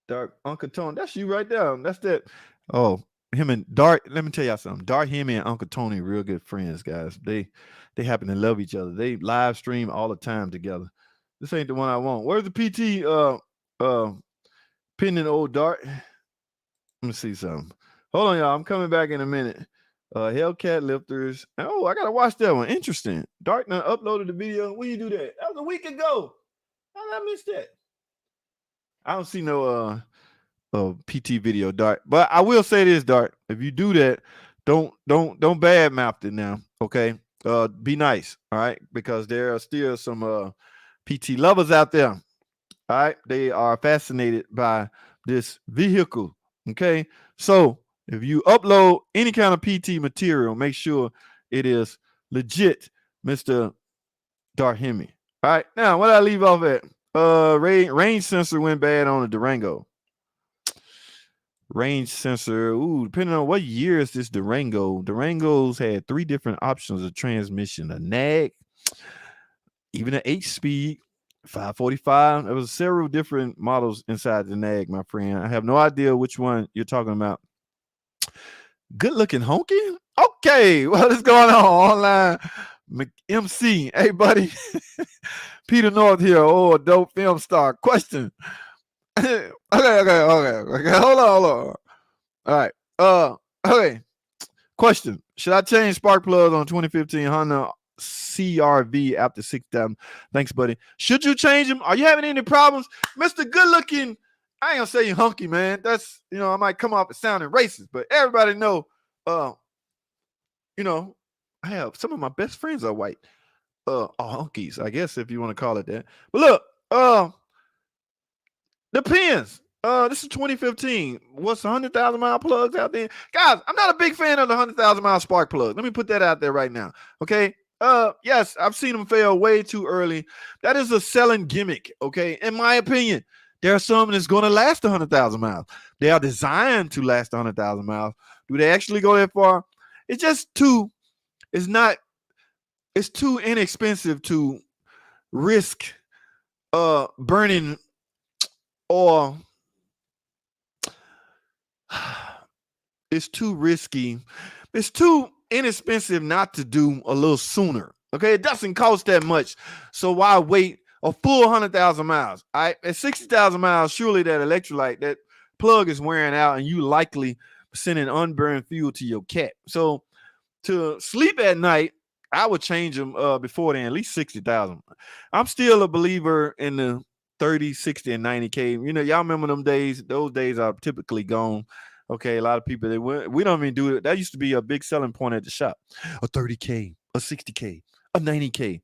Dart Uncle Tony. That's you right there. That's that. Oh, him and Dart. Let me tell y'all something. Dart Hemi and Uncle Tony, real good friends, guys. They happen to love each other. They live stream all the time together. This ain't the one I want. Where's the PT pinning old Dart? Let me see something. Hold on, y'all. I'm coming back in a minute. Hellcat lifters. Oh, I gotta watch that one. Interesting. Dart now uploaded the video. When you do that? That was a week ago. How did I miss that? I don't see no PT video, Dart. But I will say this, Dart. If you do that, don't badmouth it now. Okay. Be nice. All right. Because there are still some PT lovers out there. All right. They are fascinated by this vehicle. Okay. So if you upload any kind of PT material, make sure it is legit, Mr. Dart Hemi. All right. Now, what I leave off at? Range sensor went bad on the Durango. Range sensor. Ooh, depending on what year is this Durango. Durangos had 3 different options of transmission: a nag, even an 8-speed, 545. There was several different models inside the nag, my friend. I have no idea which one you're talking about. Good looking honky. Okay, what is going on online? MC, hey buddy. Peter North here. Oh, adult film star. Question. Okay. Hold on. All right. Okay. Question. Should I change spark plugs on 2015 Honda CRV after 6,000? Thanks, buddy. Should you change them? Are you having any problems? Mr. Good looking. I ain't gonna say you hunky, man. That's, I might come off as sounding racist, but everybody know, I have some of my best friends are white. Are hunkies, I guess, if you want to call it that. But look, Depends. This is 2015. What's 100,000 mile plugs out there? Guys, I'm not a big fan of the 100,000 mile spark plug. Let me put that out there right now. Okay. Yes, I've seen them fail way too early. That is a selling gimmick. Okay. In my opinion, there are some that's going to last 100,000 miles. They are designed to last 100,000 miles. Do they actually go that far? It's just too, it's not, it's too inexpensive to risk burning or it's too risky. It's too inexpensive not to do a little sooner. Okay, it doesn't cost that much. So why wait a full 100,000 miles? At 60,000 miles, surely that electrolyte, that plug is wearing out, and you likely sending unburned fuel to your cat. So to sleep at night, I would change them before then, at least 60,000. I'm still a believer in the 30, 60, and 90K. You know, y'all remember them days? Those days are typically gone. Okay, a lot of people, we don't even do it. That used to be a big selling point at the shop. A 30K, a 60K, a 90K.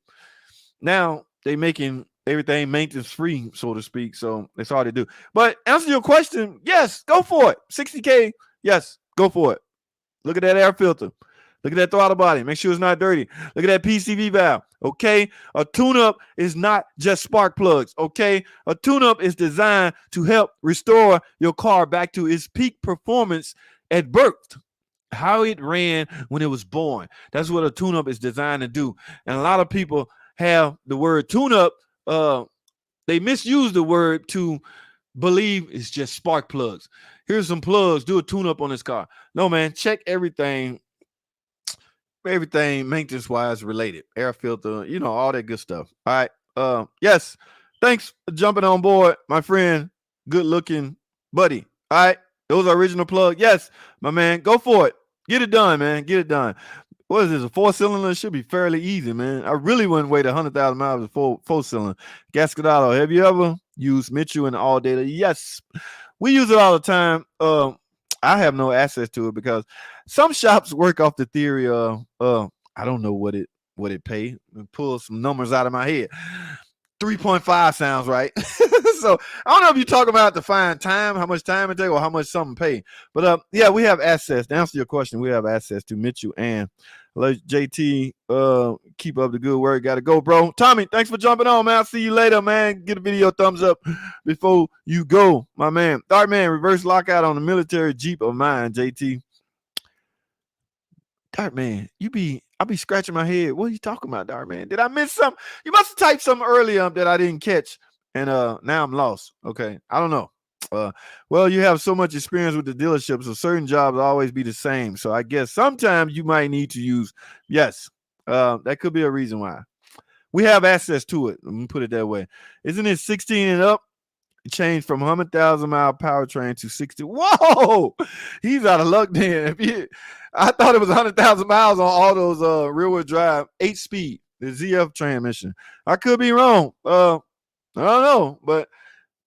Now they making everything maintenance free, so to speak. So it's hard to do. But answer your question, yes, go for it. 60K, yes, go for it. Look at that air filter. Look at that throttle body. Make sure it's not dirty. Look at that PCV valve. Okay. A tune-up is not just spark plugs. Okay. A tune-up is designed to help restore your car back to its peak performance at birth, how it ran when it was born. That's what a tune-up is designed to do. And a lot of people have the word tune-up. They misuse the word to believe it's just spark plugs. Here's some plugs. Do a tune-up on this car. No, man. Check everything maintenance wise related, air filter, all that good stuff. All right. Yes. Thanks for jumping on board, my friend. Good looking buddy. All right. Those are original plug. Yes, my man. Go for it. Get it done, man. Get it done. What is this? A 4-cylinder? It should be fairly easy, man. I really wouldn't wait 100,000 miles with 4-cylinder. Gasket auto. Have you ever used Mitchell and all data? Yes. We use it all the time. I have no access to it because some shops work off the theory of I don't know what it pay. Pull some numbers out of my head. 3.5 sounds right. So I don't know if you're talking about to find time, how much time it takes, or how much something pay. But yeah, we have access. To answer your question, we have access to Mitchell and JT. Keep up the good work. Gotta go, bro. Tommy, thanks for jumping on, man. I'll see you later, man. Get a video thumbs up before you go, my man. Dark man, reverse lockout on the military Jeep of mine, JT. Dark man, I'll be scratching my head. What are you talking about, Dark man? Did I miss something? You must have typed something earlier that I didn't catch. And now I'm lost. Okay. I don't know. Well, you have so much experience with the dealership, so certain jobs always be the same. So I guess sometimes you might need to use, yes, that could be a reason why. We have access to it. Let me put it that way. Isn't it 16 and up? It changed from 100,000 mile powertrain to 60. Whoa, he's out of luck then. I thought it was 100,000 miles on all those rear wheel drive 8-speed, the ZF transmission. I could be wrong. I don't know, but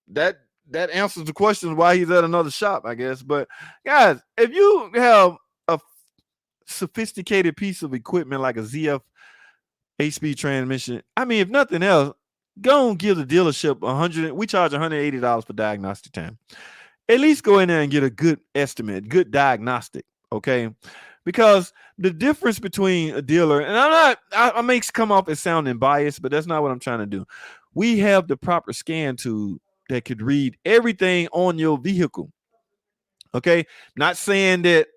that answers the question why he's at another shop, I guess. But guys, if you have a sophisticated piece of equipment like a ZF 8-speed transmission, I mean, if nothing else, go and give the dealership $100. We charge $180 for diagnostic time. At least go in there and get a good estimate, good diagnostic, okay? Because the difference between a dealer, and I may come off as sounding biased, but that's not what I'm trying to do. We have the proper scan tool that could read everything on your vehicle. Okay. Not saying that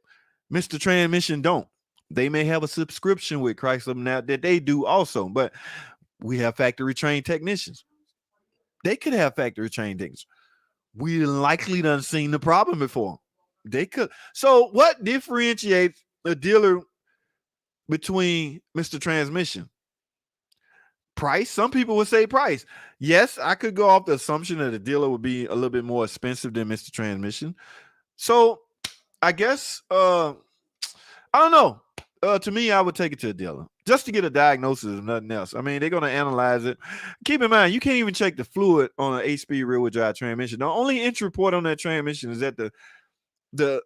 Mr. Transmission don't. They may have a subscription with Chrysler now that they do also, but we have factory trained technicians. They could have factory trained things. We likely done seen the problem before. They could. So what differentiates a dealer between Mr. Transmission? Price. Some people would say price. Yes, I could go off the assumption that the dealer would be a little bit more expensive than Mr. Transmission. So I guess I don't know. To me, I would take it to a dealer just to get a diagnosis of nothing else. I mean, they're going to analyze it. Keep in mind, you can't even check the fluid on an 8-speed rear wheel drive transmission. The only entry port on that transmission is that the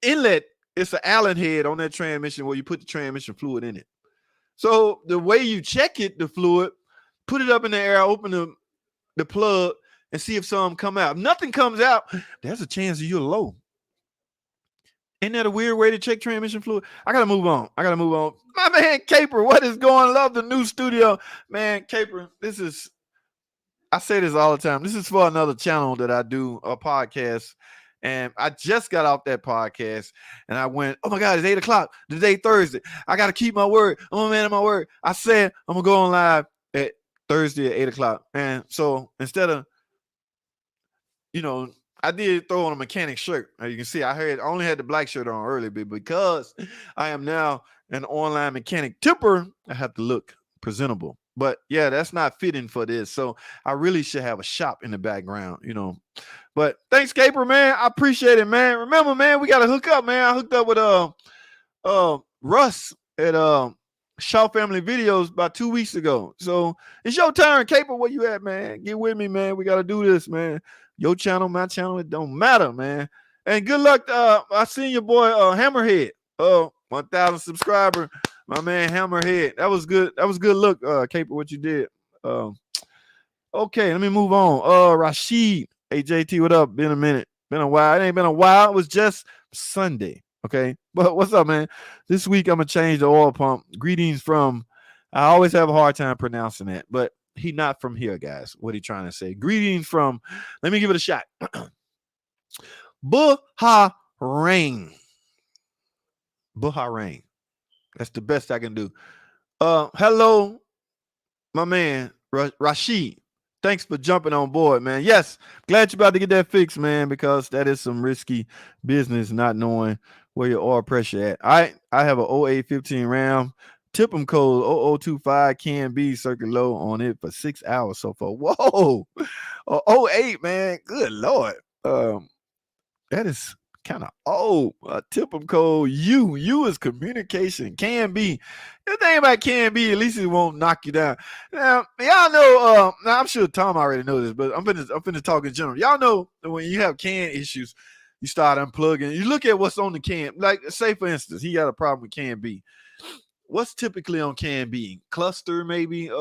inlet. It's an Allen head on that transmission where you put the transmission fluid in it. So the way you check it, the fluid, put it up in the air, open the plug, and see if some come out. If nothing comes out, there's a chance that you're low. Ain't that a weird way to check transmission fluid? I gotta move on. My man Caper, what is going on? Love the new studio. Man, Caper, I say this all the time. This is for another channel that I do, a podcast. And I just got off that podcast and I went, oh my God, it's 8 o'clock. Today, Thursday. I got to keep my word. I'm a man of my word. I said I'm going to go on live at Thursday at 8 o'clock. And so instead of, I did throw on a mechanic shirt. As you can see, I only had the black shirt on earlier, but because I am now an online mechanic tipper, I have to look presentable. But yeah, that's not fitting for this. So I really should have a shop in the background. But thanks, Caper, man. I appreciate it, man. Remember, man, we gotta hook up, man. I hooked up with Russ at Shaw Family Videos about 2 weeks ago. So it's your turn, Caper. Where you at, man? Get with me, man. We gotta do this, man. Your channel, my channel, it don't matter, man. And good luck. I seen your boy Hammerhead. 1,000 subscriber. My man Hammerhead. That was good. That was good look, Caper, what you did. Okay, let me move on. Rashid. Hey, JT, what up? Been a minute. Been a while. It ain't been a while. It was just Sunday. Okay. But what's up, man? This week I'm gonna change the oil pump. Greetings from, I always have a hard time pronouncing that, but he not from here, guys. What he trying to say? Greetings from, let me give it a shot. Bahrain. Bahrain. That's the best I can do. Hello, my man, Rashid. Thanks for jumping on board, man. Yes, glad you're about to get that fixed, man, because that is some risky business, not knowing where your oil pressure at. I have an 0815 Ram. Tip 'em code 0025 can be circuit low on it for 6 hours so far. Whoa, 08, man. Good Lord. That is kind of old. Tip 'em code U is communication. Can be. The thing about can be, at least it won't knock you down. Now, y'all know, now I'm sure Tom already knows this, but I'm finna talk in general. Y'all know that when you have can issues, you start unplugging. You look at what's on the can. Like, say for instance, he got a problem with can B. What's typically on can B? Cluster, maybe. I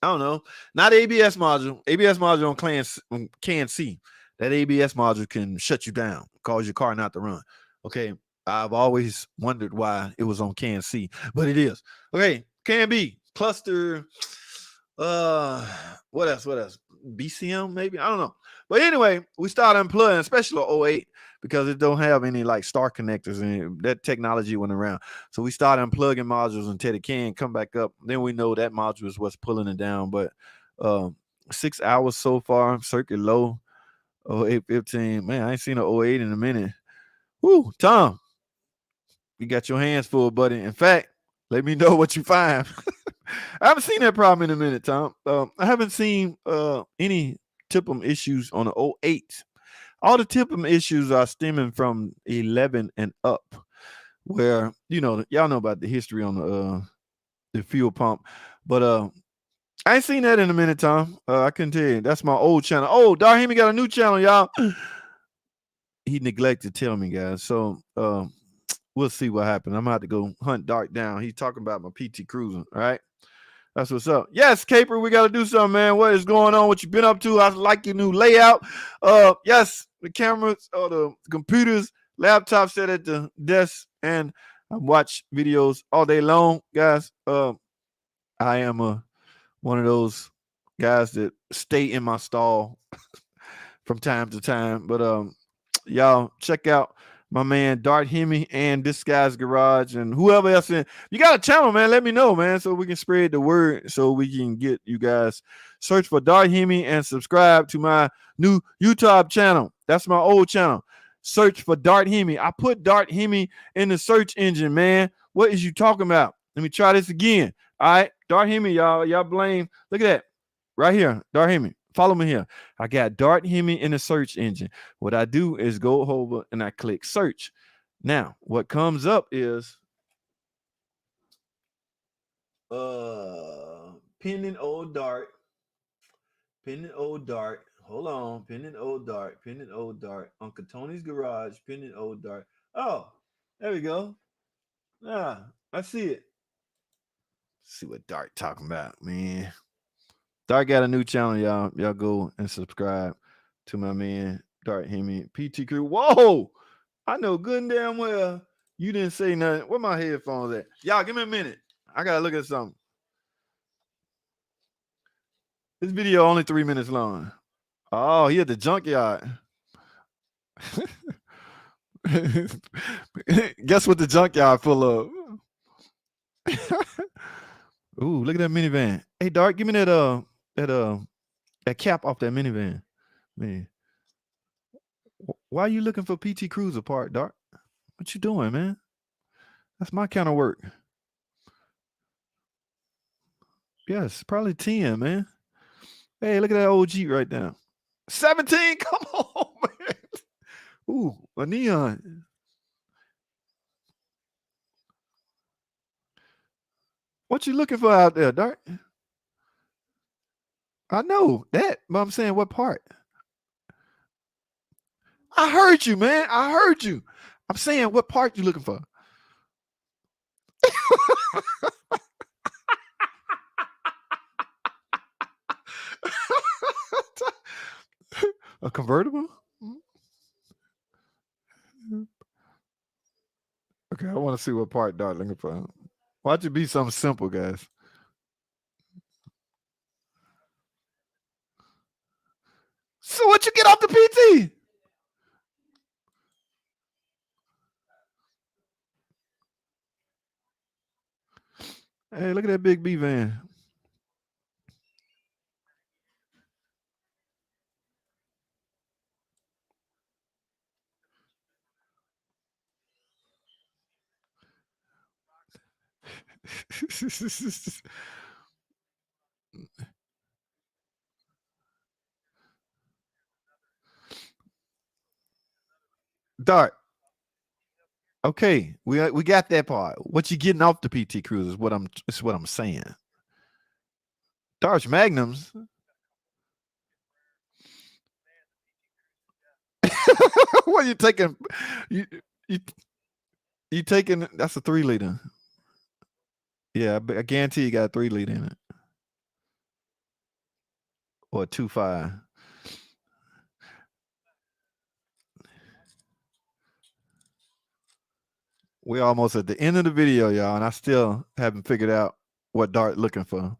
don't know. Not ABS module. ABS module on can C. That ABS module can shut you down, cause your car not to run. Okay. I've always wondered why it was on can C, but it is. Okay. Can B, cluster. What else? BCM, maybe? I don't know. But anyway, we started unplugging, especially 08, because it don't have any like star connectors and that technology went around. So we started unplugging modules until it can come back up. Then we know that module is what's pulling it down. But 6 hours so far, circuit low. 0815. Man, I ain't seen an 08 in a minute. Woo, Tom, you got your hands full, buddy. In fact, let me know what you find. I haven't seen that problem in a minute, Tom. I haven't seen any tip-em issues on the 08. All the tip-em issues are stemming from 11 and up, where, y'all know about the history on the fuel pump. But I ain't seen that in a minute, Tom. I couldn't tell you. That's my old channel. Oh, Darhemi got a new channel, y'all. He neglected to tell me, guys. So we'll see what happens. I'm gonna have to go hunt Dark down. He's talking about my PT Cruiser. All right. That's what's up. Yes, Caper, we got to do something, man. What is going on? What you been up to? I like your new layout. Yes, the cameras or the computers, laptop set at the desk, and I watch videos all day long, guys. I am one of those guys that stay in my stall from time to time. But y'all check out my man Dart Hemi and This Guy's Garage and whoever else in. You got a channel, man. Let me know, man, so we can spread the word, so we can get you guys. Search for Dart Hemi and subscribe to my new YouTube channel. That's my old channel. Search for Dart Hemi. I put Dart Hemi in the search engine, man. What is you talking about? Let me try this again. All right, Dart Hemi, y'all. Y'all blame. Look at that. Right here, Dart Hemi. Follow me here. I got Dart Hemi in the search engine. What I do is go over and I click search. Now, what comes up is pending old Dart. Pending old Dart. Hold on. Pending old Dart. Pending old Dart. Uncle Tony's Garage. Pending old Dart. Oh, there we go. I see it. Let's see what Dart talking about, man. Dart got a new channel, y'all. Y'all go and subscribe to my man Dart Hemi PT Crew. Whoa! I know good and damn well you didn't say nothing. Where my headphones at? Y'all, give me a minute. I gotta look at something. This video only 3 minutes long. Oh, he at the junkyard. Guess what the junkyard full of? Ooh, look at that minivan. Hey, Dart, give me that cap off that minivan. Man. Why are you looking for PT Cruiser part, Dart? What you doing, man? That's my kind of work. Yes, probably 10, man. Hey, look at that old Jeep right there. 17? Come on, man. Ooh, a neon. What you looking for out there, Dart? I know that, but I'm saying what part? I heard you, man. I heard you. I'm saying what part you looking for? A convertible? Okay, I want to see what part Dart looking for. Why'd you be something simple, guys? So what you get off the PT? Hey, look at that big B van. Dart. Okay, we got that part. What you getting off the PT Cruiser is what I'm saying. Dart's Magnums. What are you taking? You you taking? That's a 3-liter. Yeah, I guarantee you got a 3-liter in it, or a 2.5. We're almost at the end of the video, y'all, and I still haven't figured out what Dart looking for.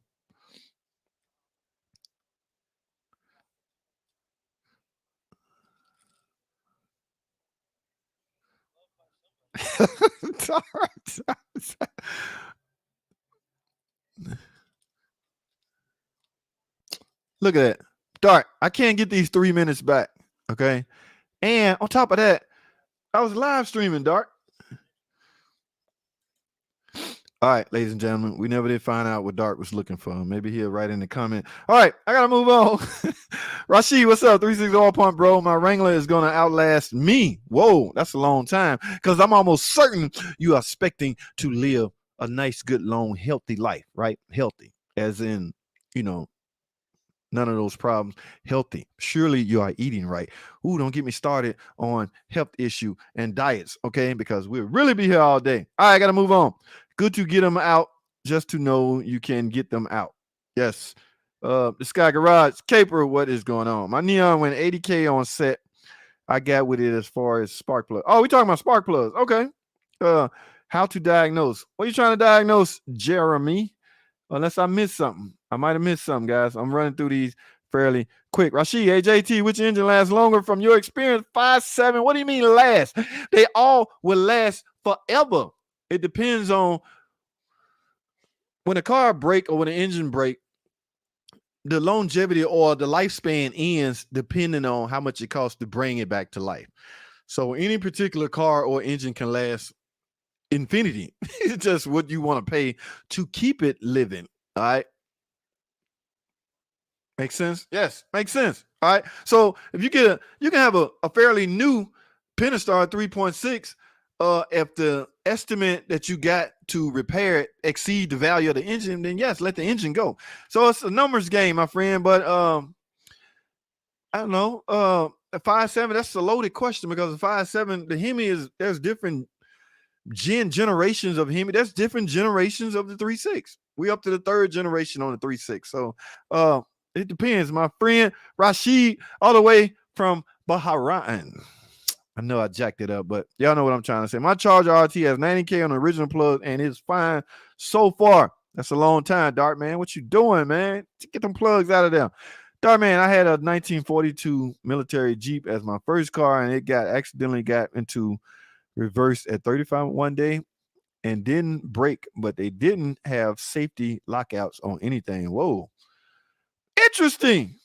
Look at that. Dart, I can't get these 3 minutes back. Okay. And on top of that, I was live streaming, Dart. All right, ladies and gentlemen, we never did find out what Dart was looking for. Maybe he'll write in the comment. All right, I gotta move on. Rashid, what's up? 360 all point, bro. My Wrangler is gonna outlast me. Whoa, that's a long time. Because I'm almost certain you are expecting to live a nice, good, long, healthy life, right? Healthy, as in, none of those problems. Healthy. Surely you are eating right. Ooh, don't get me started on health issue and diets, okay? Because we'll really be here all day. All right, I gotta move on. Good to get them out just to know you can get them out. Yes. The Sky Garage Caper, what is going on? My Neon went 80K on set. I got with it as far as spark plug. Oh, we talking about spark plugs. Okay. How to diagnose. What are you trying to diagnose, Jeremy? Unless I missed something. I might have missed something, guys. I'm running through these fairly quick. Rashid, AJT, which engine lasts longer from your experience? 5.7. What do you mean last? They all will last forever. It depends on when a car break or when an engine break, the longevity or the lifespan ends depending on how much it costs to bring it back to life. So any particular car or engine can last infinity. It's just what you want to pay to keep it living. All right. Makes sense? Yes, makes sense. All right. So if you can have a fairly new Pentastar 3.6. If the estimate that you got to repair it exceed the value of the engine, then yes, let the engine go. So it's a numbers game, my friend. But I don't know. A 5.7, that's a loaded question because the 5.7, the Hemi there's different generations of Hemi. There's different generations of the 3.6. We up to the third generation on the 3.6. So It depends. My friend Rashid, all the way from Bahrain. I know I jacked it up, but y'all know what I'm trying to say. My Charger RT has 90K on the original plug, and it's fine so far. That's a long time, Dark Man. What you doing, man? Get them plugs out of there. Dark Man, I had a 1942 military Jeep as my first car, and it accidentally got into reverse at 35 one day and didn't break, but they didn't have safety lockouts on anything. Whoa. Interesting.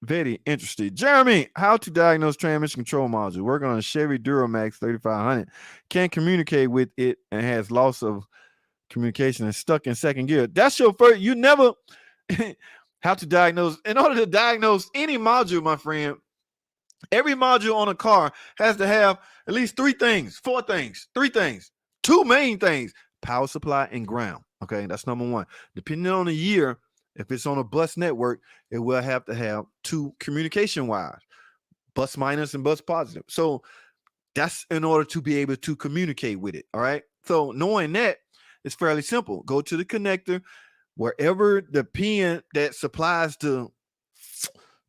Very interesting. Jeremy, how to diagnose transmission control module. Working on a Chevy Duramax 3500. Can't communicate with it and has loss of communication and stuck in second gear. That's your first. You never how to diagnose. In order to diagnose any module, my friend, every module on a car has to have at least three things. Two main things: power supply and ground. Okay, that's number one. Depending on the year, if it's on a bus network, it will have to have two communication wires, bus minus and bus positive. So that's in order to be able to communicate with it. All right. So knowing that, it's fairly simple. Go to the connector, wherever the pin that supplies the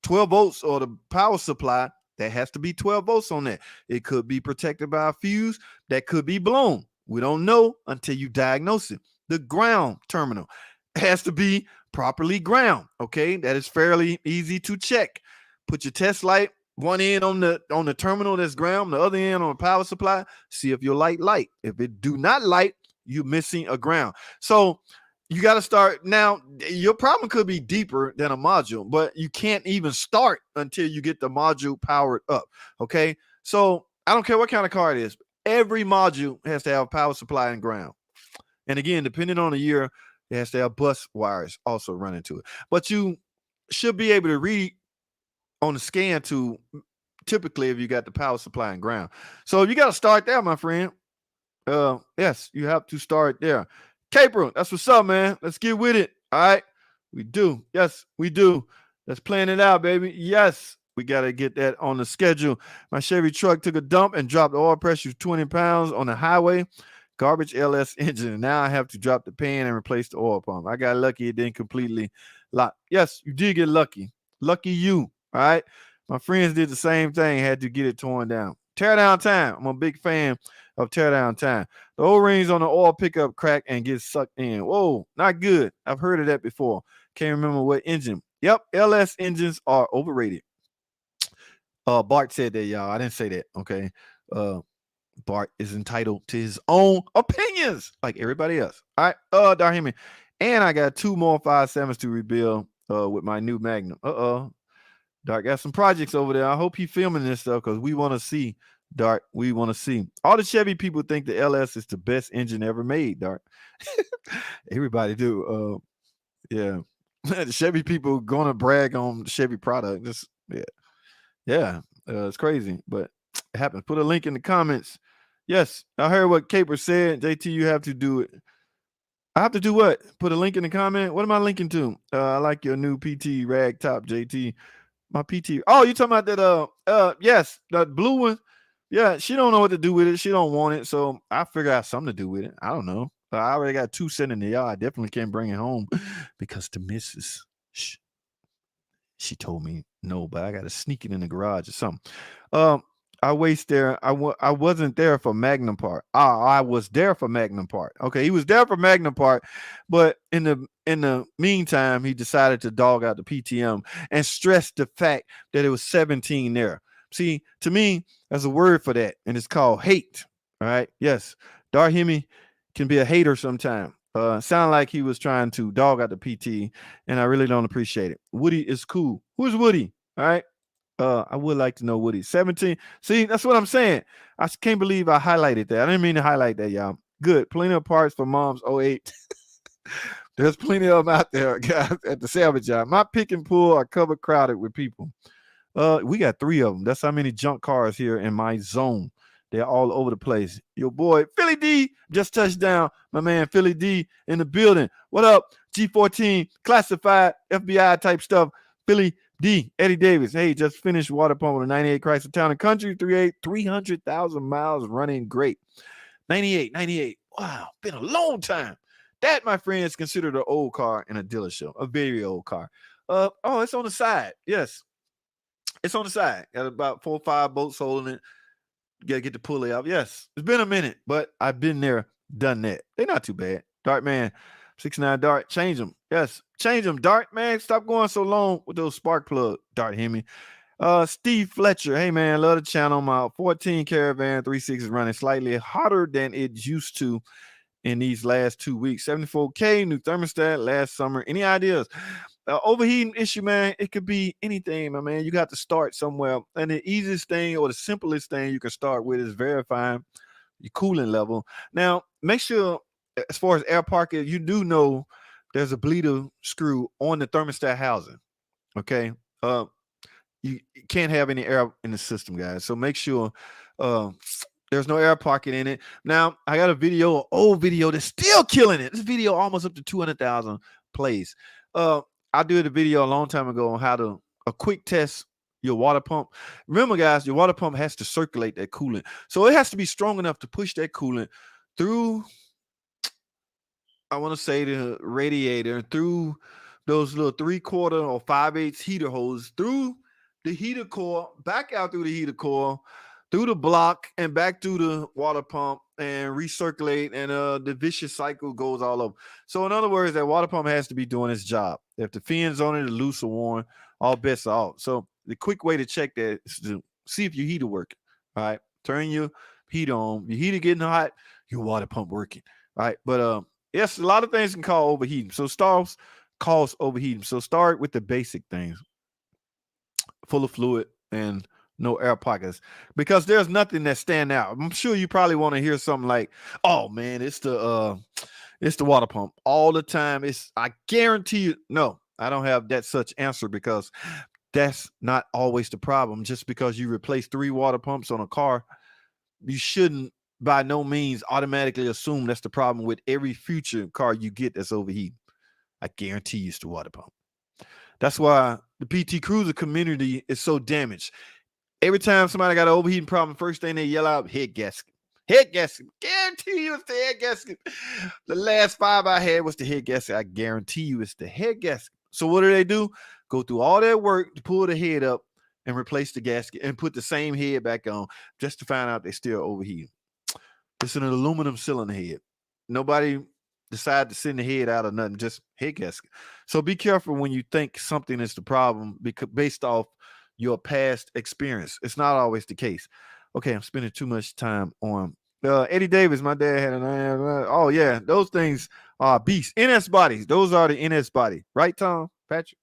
12 volts or the power supply, that has to be 12 volts on that. It could be protected by a fuse that could be blown. We don't know until you diagnose it. The ground terminal has to be properly ground. Okay, that is fairly easy to check. Put your test light, one end on the terminal that's ground, the other end on the power supply. See if your light. If it do not light, you're missing a ground. So you got to start now. Your problem could be deeper than a module, but you can't even start until you get the module powered up. Okay, so I don't care what kind of car it is. Every module has to have power supply and ground. And again, depending on the year, it has to have bus wires also running to it. But you should be able to read on the scan to typically if you got the power supply and ground. So you got to start there, my friend. Yes, you have to start there. Caper, that's what's up, man. Let's get with it. All right. We do. Yes, we do. Let's plan it out, baby. Yes, we got to get that on the schedule. My Chevy truck took a dump and dropped the oil pressure 20 pounds on the highway. Garbage LS engine. And now I have to drop the pan and replace the oil pump. I got lucky. It didn't completely lock. Yes, you did get lucky. Lucky you. All right. My friends did the same thing. Had to get it torn down. Tear down time. I'm a big fan of tear down time. The O-rings on the oil pickup crack and get sucked in. Whoa, not good. I've heard of that before. Can't remember what engine. Yep, LS engines are overrated. Bart said that, y'all. I didn't say that. Okay. Bart is entitled to his own opinions, like everybody else. All right, Darhemi. And I got 2 more 5.7s to rebuild with my new Magnum. Dark got some projects over there. I hope he's filming this stuff because we want to see, Dark. We want to see. All the Chevy people think the LS is the best engine ever made, Dark. Everybody do. Yeah. The Chevy people gonna brag on the Chevy product. Just yeah. It's crazy, but it happens. Put a link in the comments. Yes, I heard what Caper said. JT, you have to do it. I have to do what? Put a link in the comment. What am I linking to? I like your new PT rag top, JT. My PT. Oh, you talking about that? Yes, that blue one. Yeah, she don't know what to do with it. She don't want it, so I figure out something to do with it. I don't know. I already got 2 sitting in the yard. I definitely can't bring it home because the missus, she told me no, but I got to sneak it in the garage or something. I wasted there. I wasn't there for Magnum part. I was there for Magnum part. Okay, he was there for Magnum part, but in the meantime, he decided to dog out the PTM and stress the fact that it was 17 there. See, to me, there's a word for that, and it's called hate. All right. Yes, Darhemi can be a hater sometimes. Sound like he was trying to dog out the PT, and I really don't appreciate it. Woody is cool. Who's Woody? All right. I would like to know Woody. 17. See, that's what I'm saying. I can't believe I highlighted that. I didn't mean to highlight that, y'all. Good. Plenty of parts for Mom's 08. There's plenty of them out there, guys, at the salvage yard. My pick and pull are covered crowded with people. We got 3 of them. That's how many junk cars here in my zone. They're all over the place. Your boy, Philly D, just touched down. My man, Philly D, in the building. What up? G14, classified, FBI type stuff. Philly D, Eddie Davis. Hey, just finished water pump with a 98 Chrysler Town & Country, 300,000 miles running great. 98. Wow, been a long time. That, my friend, is considered an old car in a dealership, a very old car. Oh, it's on the side. Yes, it's on the side. Got about 4 or 5 bolts holding it. You gotta get the pulley out. Yes, it's been a minute, but I've been there, done that. They're not too bad. Dart man, 69 Dart, change them. Yes, change them. Dart man, stop going so long with those spark plug. Dart Hemi. Steve Fletcher, hey man, love the channel. My 14 Caravan 360 is running slightly hotter than it used to in these last 2 weeks. 74K, new thermostat last summer. Any ideas? Overheating issue, man, it could be anything, my man. You got to start somewhere. And the easiest thing or the simplest thing you can start with is verifying your coolant level. Now, make sure, as far as air pocket, you do know there's a bleeder screw on the thermostat housing. Okay. You can't have any air in the system, guys. So make sure there's no air pocket in it. Now, I got a video, an old video that's still killing it. This video almost up to 200,000 plays. I did a video a long time ago on how to a quick test your water pump. Remember, guys, your water pump has to circulate that coolant. So it has to be strong enough to push that coolant through, I want to say, the radiator, through those little 3/4 or 5/8 heater hoses, through the heater core, back out through the heater core, through the block, and back through the water pump and recirculate, and the vicious cycle goes all over. So in other words, that water pump has to be doing its job. If the fins on it are loose or worn, all bets are off. So the quick way to check that is to see if your heater working. All right, turn your heater on. Your heater getting hot, your water pump working. All right, but yes, a lot of things can cause overheating. So cause overheating. So start with the basic things: full of fluid and no air pockets, because there's nothing that stand out. I'm sure you probably want to hear something like, "Oh man, it's the water pump all the time." I guarantee you, no, I don't have that such answer, because that's not always the problem. Just because you replace 3 water pumps on a car, you shouldn't by no means automatically assume that's the problem with every future car you get that's overheating. I guarantee you it's the water pump. That's why the PT Cruiser community is so damaged. Every time somebody got an overheating problem, first thing they yell out, head gasket. Head gasket. Guarantee you it's the head gasket. The last 5 I had was the head gasket. I guarantee you it's the head gasket. So what do? Go through all that work to pull the head up and replace the gasket and put the same head back on just to find out they still overheating. It's an aluminum cylinder head. Nobody decided to send the head out or nothing, just head gasket. So be careful when you think something is the problem, because based off your past experience. It's not always the case. Okay, I'm spending too much time on Eddie Davis. My dad had oh yeah, those things are beasts. NS bodies. Those are the NS body, right, Tom Patrick?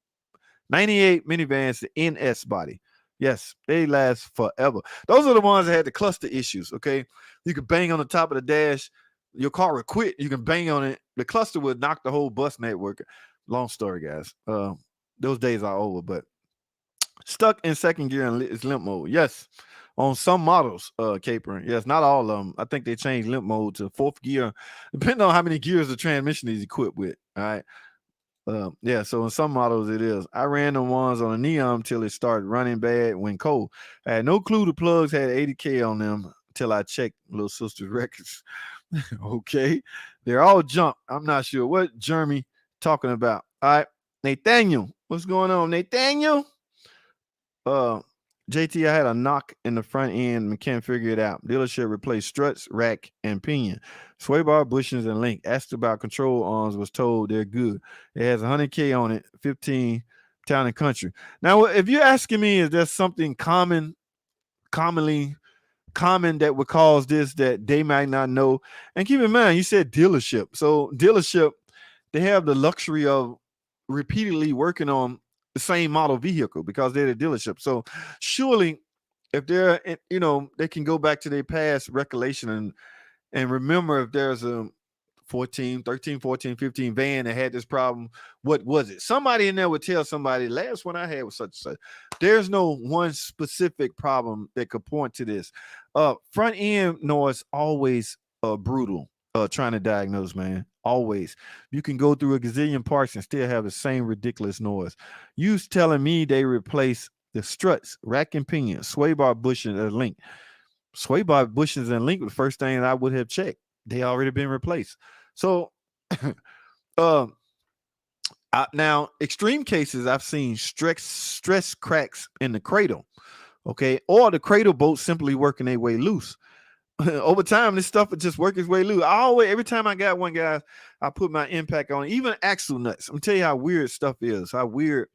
98 minivans, the NS body. Yes, they last forever. Those are the ones that had the cluster issues. Okay, you could bang on the top of the dash, your car would quit. You can bang on it, the cluster would knock the whole bus network. Long story, guys. Those days are over, but stuck in second gear and is limp mode. Yes, on some models, capering. Yes, not all of them. I think they changed limp mode to 4th gear, depending on how many gears the transmission is equipped with. All right. Yeah, so in some models it is. I ran the ones on a Neon till it started running bad when cold. I had no clue the plugs had 80K on them until I checked Little Sister's records. Okay, they're all junk. I'm not sure what Jeremy talking about. All right, Nathaniel, what's going on, Nathaniel? JT, I had a knock in the front end and can't figure it out. Dealership replaced struts, rack, and pinion. Sway bar, bushings, and link. Asked about control arms, was told they're good. It has 100K on it, 15 town and country. Now, if you're asking me, is there something commonly common that would cause this that they might not know? And keep in mind, you said dealership. So dealership, they have the luxury of repeatedly working on the same model vehicle because they're the dealership. So surely if they're, they can go back to their past recollection and remember if there's a 13, 14, 15 van that had this problem, what was it? Somebody in there would tell somebody, last one I had was such and such. There's no one specific problem that could point to this. Front end noise always brutal. Trying to diagnose, man. Always. You can go through a gazillion parts and still have the same ridiculous noise. You telling me they replace the struts, rack and pinion, sway bar bushings, and link. Sway bar bushings and link was the first thing I would have checked. They already been replaced. So um, now extreme cases I've seen stress cracks in the cradle. Okay, or the cradle bolt simply working their way loose. Over time, this stuff would just work its way loose. I always, every time I got one, guys, I put my impact on it. Even axle nuts. I'm gonna tell you how weird stuff is, how weird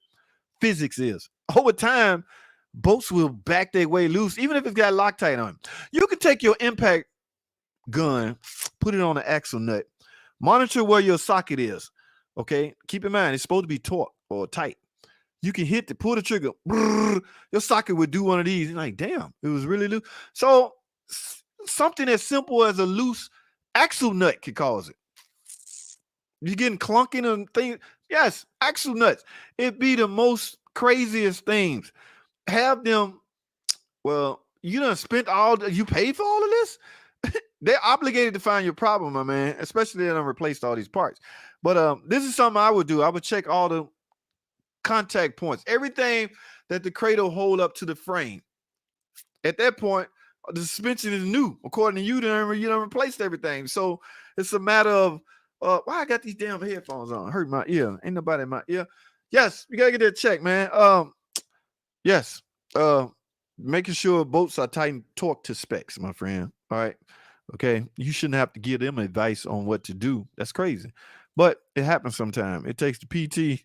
physics is. Over time, bolts will back their way loose, even if it's got Loctite on it. You can take your impact gun, put it on the axle nut, monitor where your socket is. Okay, keep in mind it's supposed to be taut or tight. You can pull the trigger, brrr, your socket would do one of these. You're like, damn, it was really loose. So something as simple as a loose axle nut could cause it. You're getting clunking and things. Yes, axle nuts. It'd be the most craziest things. Have them, well, you done spent you paid for all of this? They're obligated to find your problem, my man, especially they done replaced all these parts. But this is something I would do. I would check all the contact points, everything that the cradle hold up to the frame. At that point, the suspension is new. According to you, you done replaced everything. So it's a matter of why I got these damn headphones on. Hurt my ear. Ain't nobody in my ear. Yes, you gotta get that checked, man. Yes. Making sure bolts are tight and torque to specs, my friend. All right. Okay. You shouldn't have to give them advice on what to do. That's crazy. But it happens sometimes. It takes the PT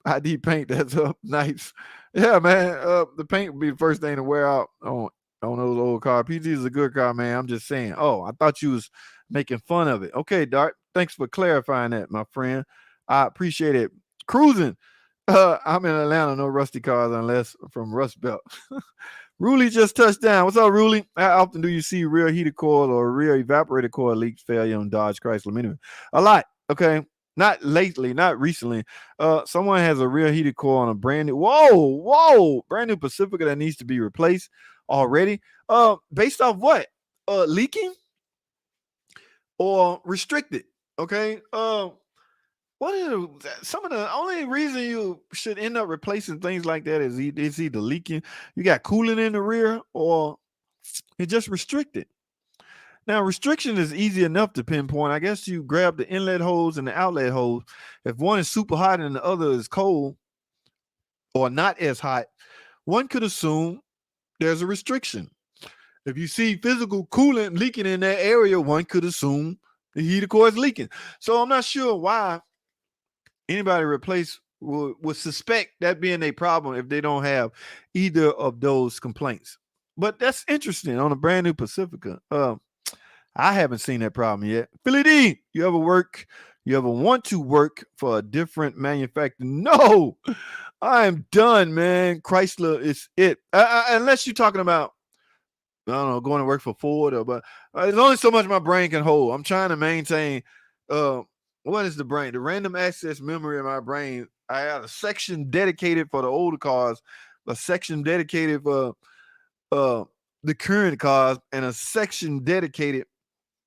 ID paint that's up nice. Yeah, man. The paint will be the first thing to wear out on those old cars. PT is a good car, man. I'm just saying. Oh, I thought you was making fun of it. Okay, Dart. Thanks for clarifying that, my friend. I appreciate it. Cruising. I'm in Atlanta. No rusty cars unless from Rust Belt. Ruli just touched down. What's up, Ruli? How often do you see rear heater coil or rear evaporator coil leaks failure on Dodge Chrysler Minivan? A lot. Okay. Not lately, not recently. Someone has a rear heated coil on a brand new, brand new Pacifica that needs to be replaced already. Based off what? Leaking or restricted. Okay. What is some of the only reason you should end up replacing things like that is it's either leaking, you got coolant in the rear, or it's just restricted. Now, restriction is easy enough to pinpoint. I guess you grab the inlet hose and the outlet hose. If one is super hot and the other is cold or not as hot, one could assume there's a restriction. If you see physical coolant leaking in that area, one could assume the heater core is leaking. So I'm not sure why anybody would suspect that being a problem if they don't have either of those complaints. But that's interesting on a brand new Pacifica. I haven't seen that problem yet. Philly D, you ever want to work for a different manufacturer? No, I am done, man. Chrysler is it. Unless you're talking about, I don't know, going to work for Ford, but there's only so much my brain can hold. I'm trying to maintain, what is the brain? The random access memory of my brain. I have a section dedicated for the older cars, a section dedicated for the current cars, and a section dedicated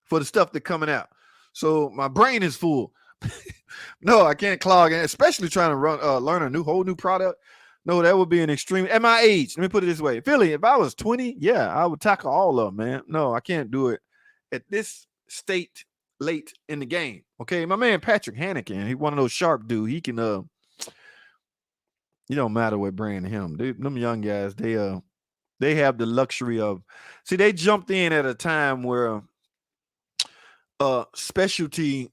for the stuff that's coming out. So my brain is full. No, I can't clog in, especially trying to learn a whole new product. No, that would be an extreme. At my age, let me put it this way. Philly, if I was 20, yeah, I would tackle all of them, man. No, I can't do it at this state late in the game. Okay, my man Patrick Hannigan, he one of those sharp dude. He can it don't matter what brand him. Them young guys, they have the luxury of, see, they jumped in at a time where specialty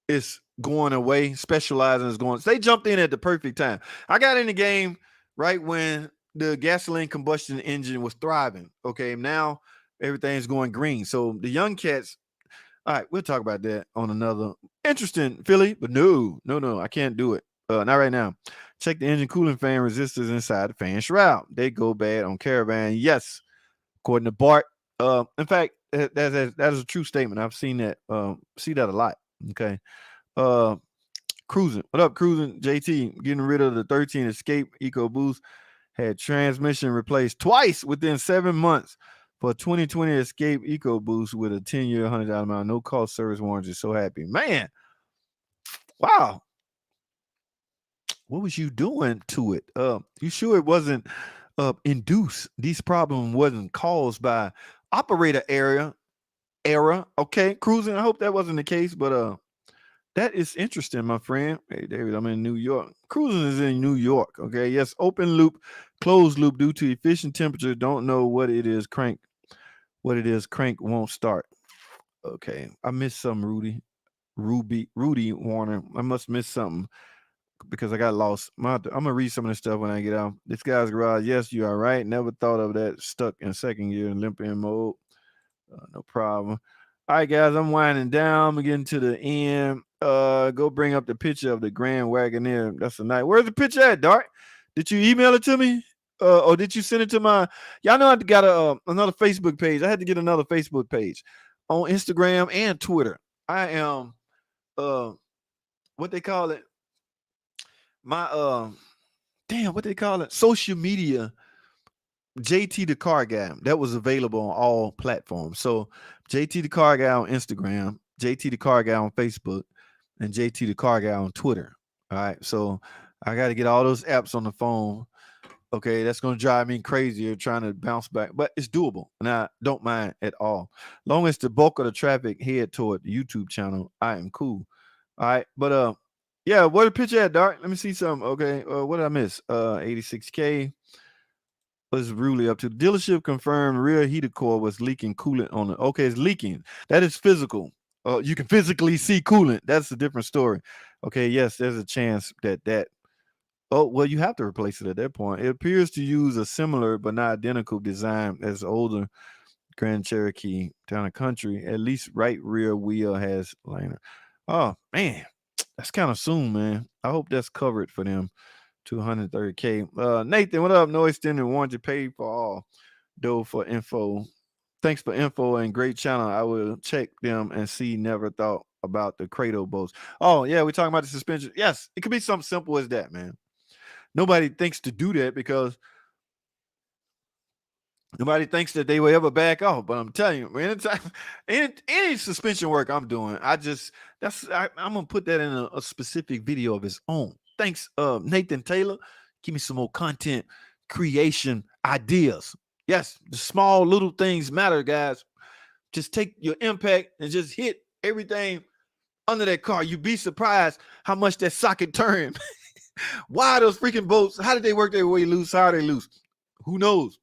is going away, specializing is going. So they jumped in at the perfect time. I got in the game right when the gasoline combustion engine was thriving. Okay, now everything's going green. So the young cats. All right, we'll talk about that on another interesting Philly, but no, I can't do it. Not right now. Check the engine cooling fan resistors inside the fan shroud. They go bad on Caravan. Yes, according to Bart. In fact, that is a true statement. I've seen that. See that a lot. Okay. Cruising. What up, Cruising? JT getting rid of the 13 Escape EcoBoost. Had transmission replaced twice within 7 months for 2020 Escape EcoBoost with a 10-year, $100 amount, no cost service warranty. So happy, man. Wow. What was you doing to it? You sure it wasn't induced? These problems wasn't caused by operator error. Okay, Cruising. I hope that wasn't the case, but That is interesting, my friend. Hey, David, I'm in New York. Cruising is in New York. Okay. Yes. Open loop, closed loop due to efficient temperature. Don't know what it is. Crank. What it is. Crank won't start. Okay. I missed some, Rudy Warner. I must miss something because I got lost. I'm gonna read some of this stuff when I get out. This guy's garage. Yes, you are right. Never thought of that. Stuck in second gear and limp in mode. No problem. All right, guys, I'm winding down. I'm getting to the end. Go bring up the picture of the Grand Wagoneer. That's a night. Where's the picture at, Dart? Did you email it to me? Or did you send it to my? Y'all know I got another Facebook page. I had to get another Facebook page on Instagram and Twitter. I am what they call it? My what they call it? Social media JT the Car Guy. That was available on all platforms. So JT the Car Guy on Instagram, JT the Car Guy on Facebook, and JT the Car Guy on Twitter. All right. So I got to get all those apps on the phone. Okay, that's gonna drive me crazier trying to bounce back, but it's doable, and I don't mind at all. Long as the bulk of the traffic head toward the YouTube channel, I am cool. All right, but yeah, what the picture at, Dark? Let me see some. Okay, what did I miss? 86K. Was really up to the dealership confirmed rear heater core was leaking coolant on it. Okay, it's leaking. That is physical. You can physically see coolant. That's a different story. Okay, yes, there's a chance that. Oh, well, you have to replace it at that point. It appears to use a similar but not identical design as older Grand Cherokee Town and Country. At least right rear wheel has liner. Oh man, that's kind of soon, man. I hope that's covered for them. 230K. Nathan, what up? No extended warranty paid for all. Though for info. Thanks for info and great channel. I will check them and see. Never thought about the cradle bolts. Oh, yeah, we're talking about the suspension. Yes, it could be something simple as that, man. Nobody thinks to do that because nobody thinks that they will ever back off. But I'm telling you, anytime, any suspension work I'm doing, I'm gonna put that in a specific video of its own. Thanks, Nathan Taylor. Give me some more content creation ideas. Yes, the small little things matter, guys. Just take your impact and just hit everything under that car. You'd be surprised how much that socket turned. Why those freaking bolts? How did they work their way loose? How are they loose? Who knows?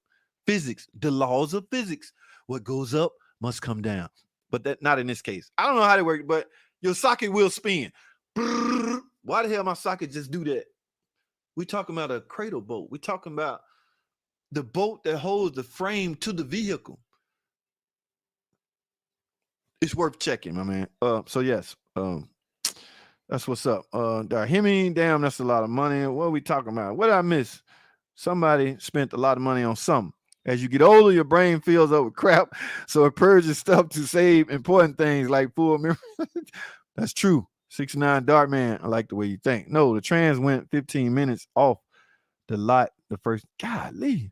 Physics, the laws of physics. What goes up must come down. But that not in this case. I don't know how they work, but your socket will spin. Why the hell my socket just do that? We talking about a cradle bolt. We talking about the bolt that holds the frame to the vehicle. It's worth checking, my man. So yes, that's what's up. Hemi, damn, that's a lot of money. What are we talking about? What did I miss? Somebody spent a lot of money on something. As you get older, your brain fills up with crap, so it purges stuff to save important things like full memory. That's true. 69 Dark Man, I like the way you think. No, the trans went 15 minutes off the lot the first. Golly.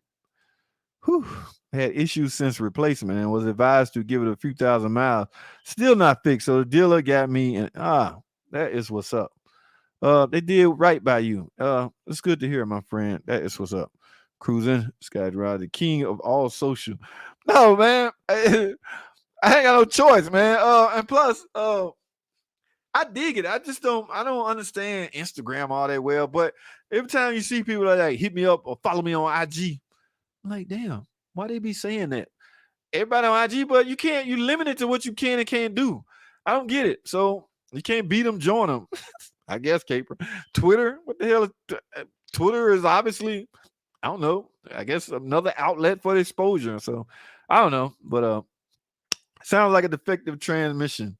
Whew. Had issues since replacement and was advised to give it a few thousand miles. Still not fixed. So the dealer got me, and that is what's up. They did right by you. It's good to hear, my friend. That is what's up. Cruising, Skydrive, the king of all social. No, man. I ain't got no choice, man. And plus, I dig it. I don't understand Instagram all that well. But every time you see people like hit me up or follow me on IG, I'm like, damn, why they be saying that? Everybody on IG, but you limit it to what you can and can't do. I don't get it. So you can't beat them, join them. I guess, Caper. Twitter, what the hell? Twitter is obviously, I don't know, I guess another outlet for the exposure. So I don't know, but sounds like a defective transmission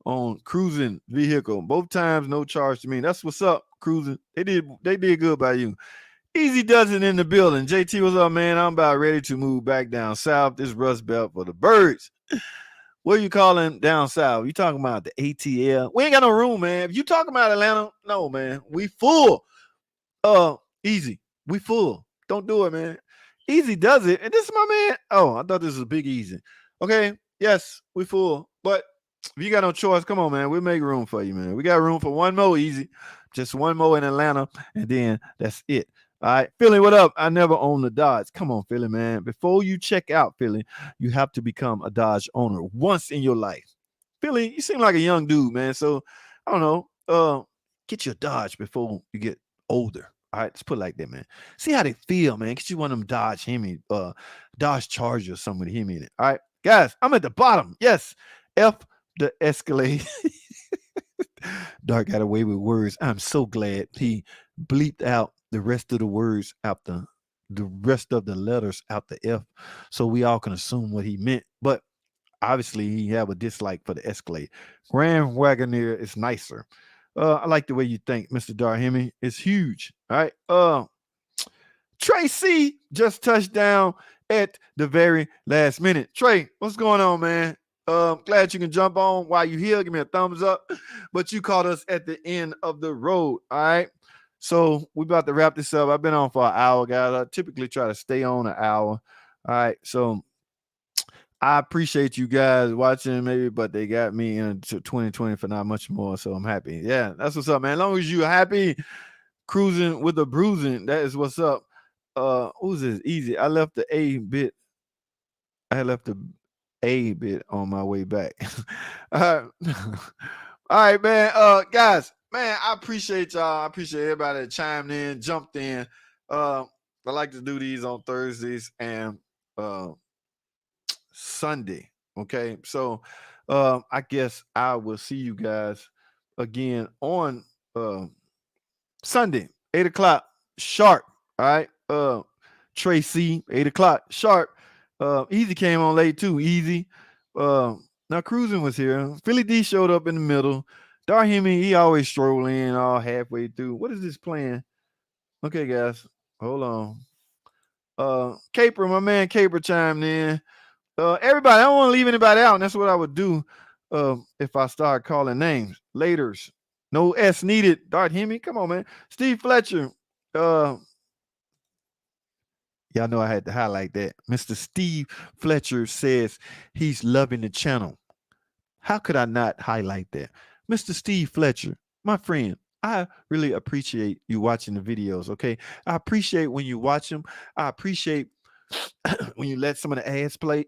on cruising vehicle. Both times, no charge to me. That's what's up, cruising. They did good by you. Easy does it in the building. JT, what's up, man? I'm about ready to move back down south. This Rust Belt for the birds. What are you calling down south? You talking about the ATL? We ain't got no room, man. If you talking about Atlanta, no, man. We full. Easy. We full. Don't do it, man. Easy does it. And this is my man. Oh, I thought this was Big Easy. Okay. Yes, we full. But if you got no choice, come on, man. We'll make room for you, man. We got room for one more Easy. Just one more in Atlanta. And then that's it. All right, Philly, what up? I never owned a Dodge. Come on, Philly, man. Before you check out, Philly, you have to become a Dodge owner once in your life. Philly, you seem like a young dude, man. So I don't know. Get you a Dodge before you get older. All right, let's put it like that, man. See how they feel, man. Get you one of them Dodge Hemi, Dodge Charger or something with Hemi in it. All right, guys, I'm at the bottom. Yes, F the Escalade. Dark got away with words. I'm so glad he bleeped out the rest of the words out the rest of the letters out the F, so we all can assume what he meant. But obviously, he have a dislike for the Escalade. Grand Wagoneer is nicer. I like the way you think, Mr. Darhemi. It's huge. All right. Tracy just touched down at the very last minute. Trey, what's going on, man? Glad you can jump on while you here. Give me a thumbs up. But you caught us at the end of the road. All right. So we about to wrap this up. I've been on for an hour, guys. I typically try to stay on an hour. All right. So I appreciate you guys watching, maybe, but they got me into 2020 for not much more. So I'm happy. Yeah, that's what's up, man. As long as you're happy, cruising with the bruising, that is what's up. Who's this? Easy. I left the A bit. I left the A bit on my way back. All right, man. Guys, man, I appreciate y'all. I appreciate everybody that chimed in, jumped in. I like to do these on Thursdays and Sunday. Okay, so I guess I will see you guys again on Sunday, 8 o'clock sharp. All right. Tracy, 8 o'clock sharp. Easy came on late too. Easy. Now Cruising was here. Philly D showed up in the middle. Darhemi, he always stroll in all halfway through. What is this playing? Okay, guys, hold on. Caper, my man Caper chimed in. Everybody, I don't want to leave anybody out, and that's what I would do if I start calling names. Laters. No S needed. Dart Hemi, come on, man. Steve Fletcher. Y'all know I had to highlight that. Mr. Steve Fletcher says he's loving the channel. How could I not highlight that? Mr. Steve Fletcher, my friend, I really appreciate you watching the videos, okay? I appreciate when you watch them. I appreciate when you let some of the ads play.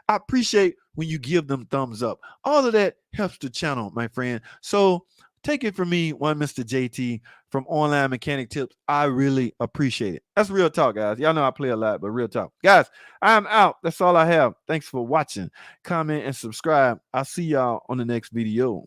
I appreciate when you give them thumbs up. All of that helps the channel, my friend. So take it from me, one Mr. JT from Online Mechanic Tips. I really appreciate it. That's real talk, guys. Y'all know I play a lot, but real talk. Guys, I'm out. That's all I have. Thanks for watching. Comment and subscribe. I'll see y'all on the next video.